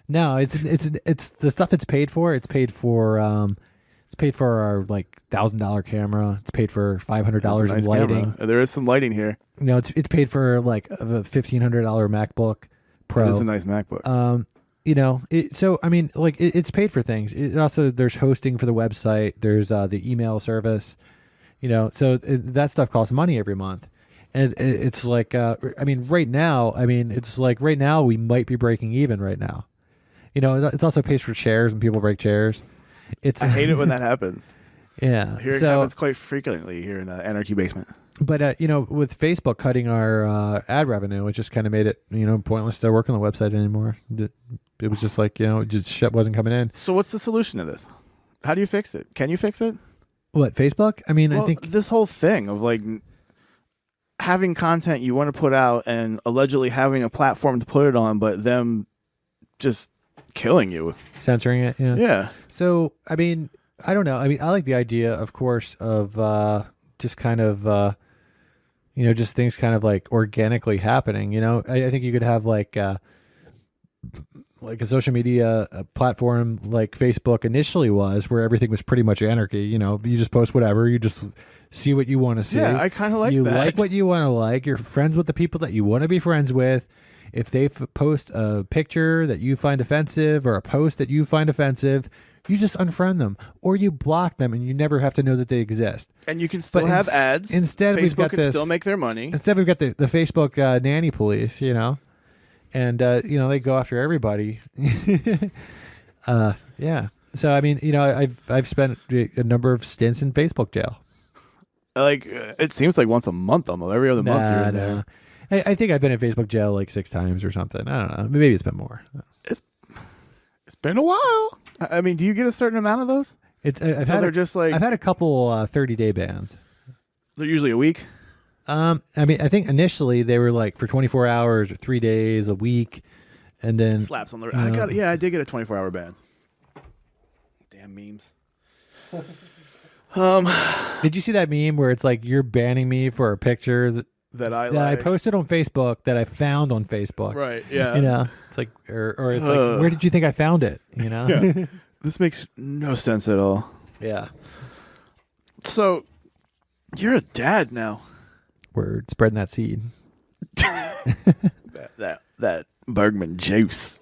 [SPEAKER 1] No, it's the stuff it's paid for. It's paid for our like $1,000 camera. It's paid for $500 in lighting.
[SPEAKER 2] Camera. There is some lighting here.
[SPEAKER 1] It's paid for like a $1,500 MacBook Pro.
[SPEAKER 2] It's a nice MacBook.
[SPEAKER 1] It's paid for things. It also, there's hosting for the website. There's the email service. That stuff costs money every month. And it's like, right now, right now we might be breaking even right now. It also pays for chairs when people break chairs.
[SPEAKER 2] I hate it when that happens.
[SPEAKER 1] Yeah.
[SPEAKER 2] It happens quite frequently here in Anarchy Basement.
[SPEAKER 1] But, with Facebook cutting our ad revenue, it just kind of made it, pointless to work on the website anymore. It was just like, just shit wasn't coming in.
[SPEAKER 2] So what's the solution to this? How do you fix it? Can you fix it?
[SPEAKER 1] What, Facebook? I think
[SPEAKER 2] this whole thing of like having content you want to put out and allegedly having a platform to put it on, but them just killing you.
[SPEAKER 1] Censoring it, yeah.
[SPEAKER 2] Yeah. So,
[SPEAKER 1] I don't know. I like the idea, of course, of just kind of, just things kind of like organically happening. I think you could have like a social media platform like Facebook initially was, where everything was pretty much anarchy. You just post whatever. You just see what you want to see.
[SPEAKER 2] Yeah, I kind of like that.
[SPEAKER 1] You like what you want to like. You're friends with the people that you want to be friends with. If they post a picture that you find offensive or a post that you find offensive, you just unfriend them or you block them, and you never have to know that they exist.
[SPEAKER 2] And you can still have ads.
[SPEAKER 1] Instead,
[SPEAKER 2] Facebook can still make their money.
[SPEAKER 1] Instead, we've got the Facebook nanny police, and they go after everybody. Yeah. So I've spent a number of stints in Facebook jail.
[SPEAKER 2] Like it seems like once a month, almost every other month you're in there.
[SPEAKER 1] I think I've been in Facebook jail like 6 times or something. I don't know. Maybe it's been more.
[SPEAKER 2] It's been a while. Do you get a certain amount of those?
[SPEAKER 1] I've had a couple 30-day bans.
[SPEAKER 2] They're usually a week.
[SPEAKER 1] I think initially they were like for 24 hours or 3 days, a week, and then
[SPEAKER 2] slaps on the. I did get a 24-hour ban. Damn memes.
[SPEAKER 1] Did you see that meme where it's like you're banning me for a picture that I posted on Facebook that I found on Facebook?
[SPEAKER 2] Right. Yeah.
[SPEAKER 1] It's like, or it's like, where did you think I found it?
[SPEAKER 2] Yeah. This makes no sense at all.
[SPEAKER 1] Yeah.
[SPEAKER 2] So, you're a dad now.
[SPEAKER 1] We're spreading that seed.
[SPEAKER 2] that Bergman juice.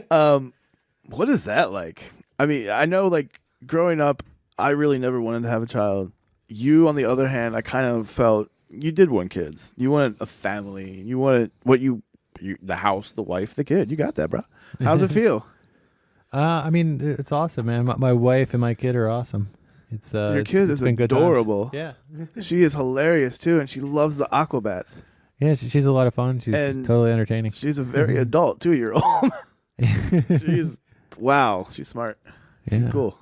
[SPEAKER 2] What is that like? I know like growing up, I really never wanted to have a child. You, on the other hand, I kind of felt you did want kids. You wanted a family. You wanted the house, the wife, the kid. You got that, bro. How's it feel?
[SPEAKER 1] It's awesome, man. My wife and my kid are awesome.
[SPEAKER 2] Your kid is
[SPEAKER 1] been
[SPEAKER 2] adorable.
[SPEAKER 1] Good times. Yeah.
[SPEAKER 2] She is hilarious too, and she loves the aquabats.
[SPEAKER 1] Yeah, she's a lot of fun. She's totally entertaining.
[SPEAKER 2] She's a very adult 2-year-old. She's smart. She's cool.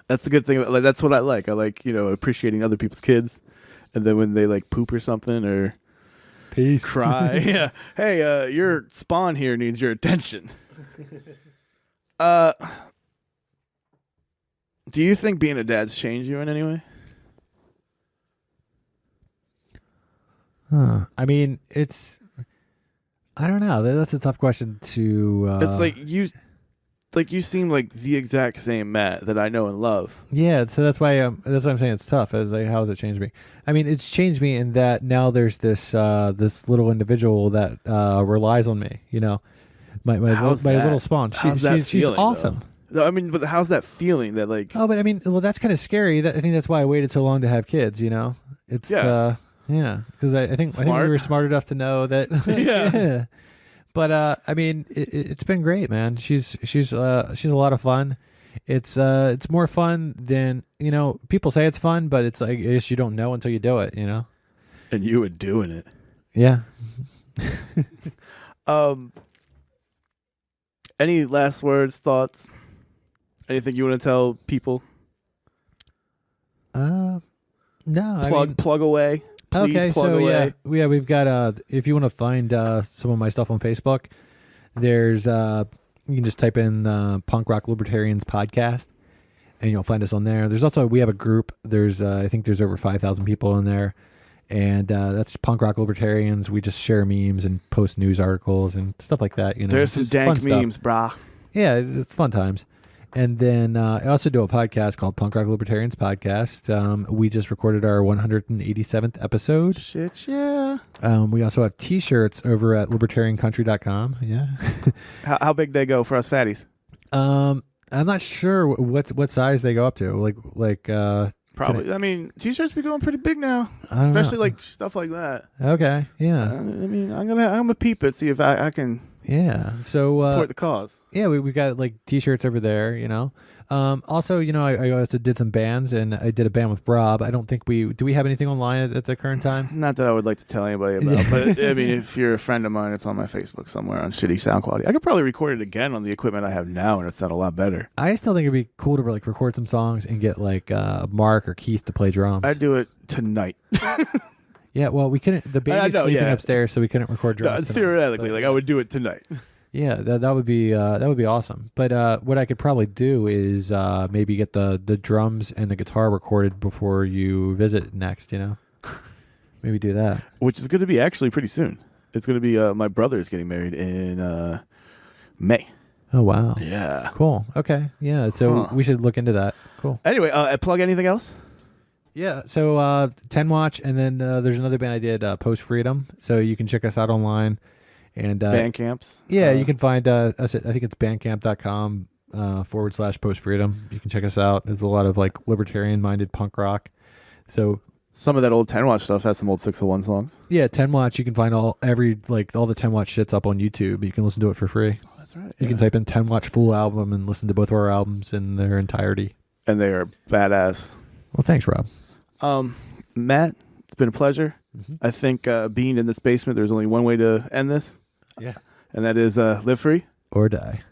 [SPEAKER 2] That's the good thing. That's what I like. I like appreciating other people's kids, and then when they like poop or something or cry, yeah. Hey, your spawn here needs your attention. Do you think being a dad's changed you in any way?
[SPEAKER 1] I don't know. That's a tough question to.
[SPEAKER 2] It's like you seem like the exact same Matt that I know and love.
[SPEAKER 1] Yeah, so that's why I'm saying it's tough. It's like, how has it changed me? It's changed me in that now there's this little individual that relies on me. My little spawn. She's awesome.
[SPEAKER 2] Though? But how's that feeling? That like.
[SPEAKER 1] Oh, but that's kind of scary. I think that's why I waited so long to have kids. It's yeah, because I think we were smart enough to know that. Yeah. But it's been great, man. She's a lot of fun. It's more fun than people say it's fun, but it's like I guess you don't know until you do it,
[SPEAKER 2] And you were doing it.
[SPEAKER 1] Yeah.
[SPEAKER 2] Any last words, thoughts? Anything you want to tell people?
[SPEAKER 1] No.
[SPEAKER 2] Plug away. Please plug away.
[SPEAKER 1] yeah, we've got if you want to find some of my stuff on Facebook, there's you can just type in Punk Rock Libertarians Podcast, and you'll find us on there. There's also, we have a group. There's I think there's over 5,000 people in there, and that's Punk Rock Libertarians. We just share memes and post news articles and stuff like that. You know,
[SPEAKER 2] There's some
[SPEAKER 1] Just
[SPEAKER 2] dank
[SPEAKER 1] fun stuff.
[SPEAKER 2] memes, brah.
[SPEAKER 1] Yeah, it's fun times. And then I also do a podcast called Punk Rock Libertarians Podcast. We just recorded our 187th episode.
[SPEAKER 2] Shit, yeah.
[SPEAKER 1] We also have T-shirts over at libertariancountry.com. Yeah.
[SPEAKER 2] How big they go for us fatties?
[SPEAKER 1] I'm not sure what size they go up to.
[SPEAKER 2] Probably. I mean, T-shirts be going pretty big now,
[SPEAKER 1] I don't
[SPEAKER 2] especially
[SPEAKER 1] know.
[SPEAKER 2] like stuff like that.
[SPEAKER 1] Okay. Yeah.
[SPEAKER 2] I mean, I'm gonna peep it, see if I can
[SPEAKER 1] Yeah. So
[SPEAKER 2] support the cause.
[SPEAKER 1] yeah, we got like T-shirts over there. You know. Also, you know, I also did some bands, and I did a band with rOb. I don't think do we have anything online at the current time?
[SPEAKER 2] Not that I would like to tell anybody about, but I mean, if you're a friend of mine, it's on my Facebook somewhere on shitty sound quality. I could probably record it again on the equipment I have now, and it's not a lot better.
[SPEAKER 1] I still think it'd be cool to like record some songs and get like Mark or Keith to play drums.
[SPEAKER 2] I'd do it tonight.
[SPEAKER 1] Yeah, well, we couldn't. The baby's sleeping upstairs, so we couldn't record drums. tonight.
[SPEAKER 2] Theoretically, like I would do it tonight.
[SPEAKER 1] Yeah, that would be awesome. But what I could probably do is maybe get the drums and the guitar recorded before you visit next. You know, maybe do that.
[SPEAKER 2] Which is going to be actually pretty soon. It's going to be my brother is getting married in May.
[SPEAKER 1] Oh wow!
[SPEAKER 2] Yeah,
[SPEAKER 1] cool. Okay, yeah. So we should look into that. Cool.
[SPEAKER 2] Anyway, plug anything else?
[SPEAKER 1] Yeah. So 10 Watch, and then there's another band I did, Post Freedom. So you can check us out online. And
[SPEAKER 2] Bandcamps.
[SPEAKER 1] Yeah, you can find us at, I think it's bandcamp.com /Post Freedom. You can check us out. There's a lot of like libertarian minded punk rock. So
[SPEAKER 2] some of that old 10 Watch stuff has some old 601 songs.
[SPEAKER 1] Yeah, 10 Watch. You can find all the 10 Watch shit's up on YouTube. You can listen to it for free.
[SPEAKER 2] Oh, that's right.
[SPEAKER 1] You can type in 10 Watch full album and listen to both of our albums in their entirety.
[SPEAKER 2] And they are badass.
[SPEAKER 1] Well, thanks, Rob.
[SPEAKER 2] Matt, it's been a pleasure.
[SPEAKER 1] Mm-hmm.
[SPEAKER 2] I think being in this basement, there's only one way to end this.
[SPEAKER 1] Yeah.
[SPEAKER 2] And that is live free.
[SPEAKER 1] Or die.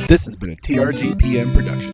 [SPEAKER 3] This has been a TRGPN production.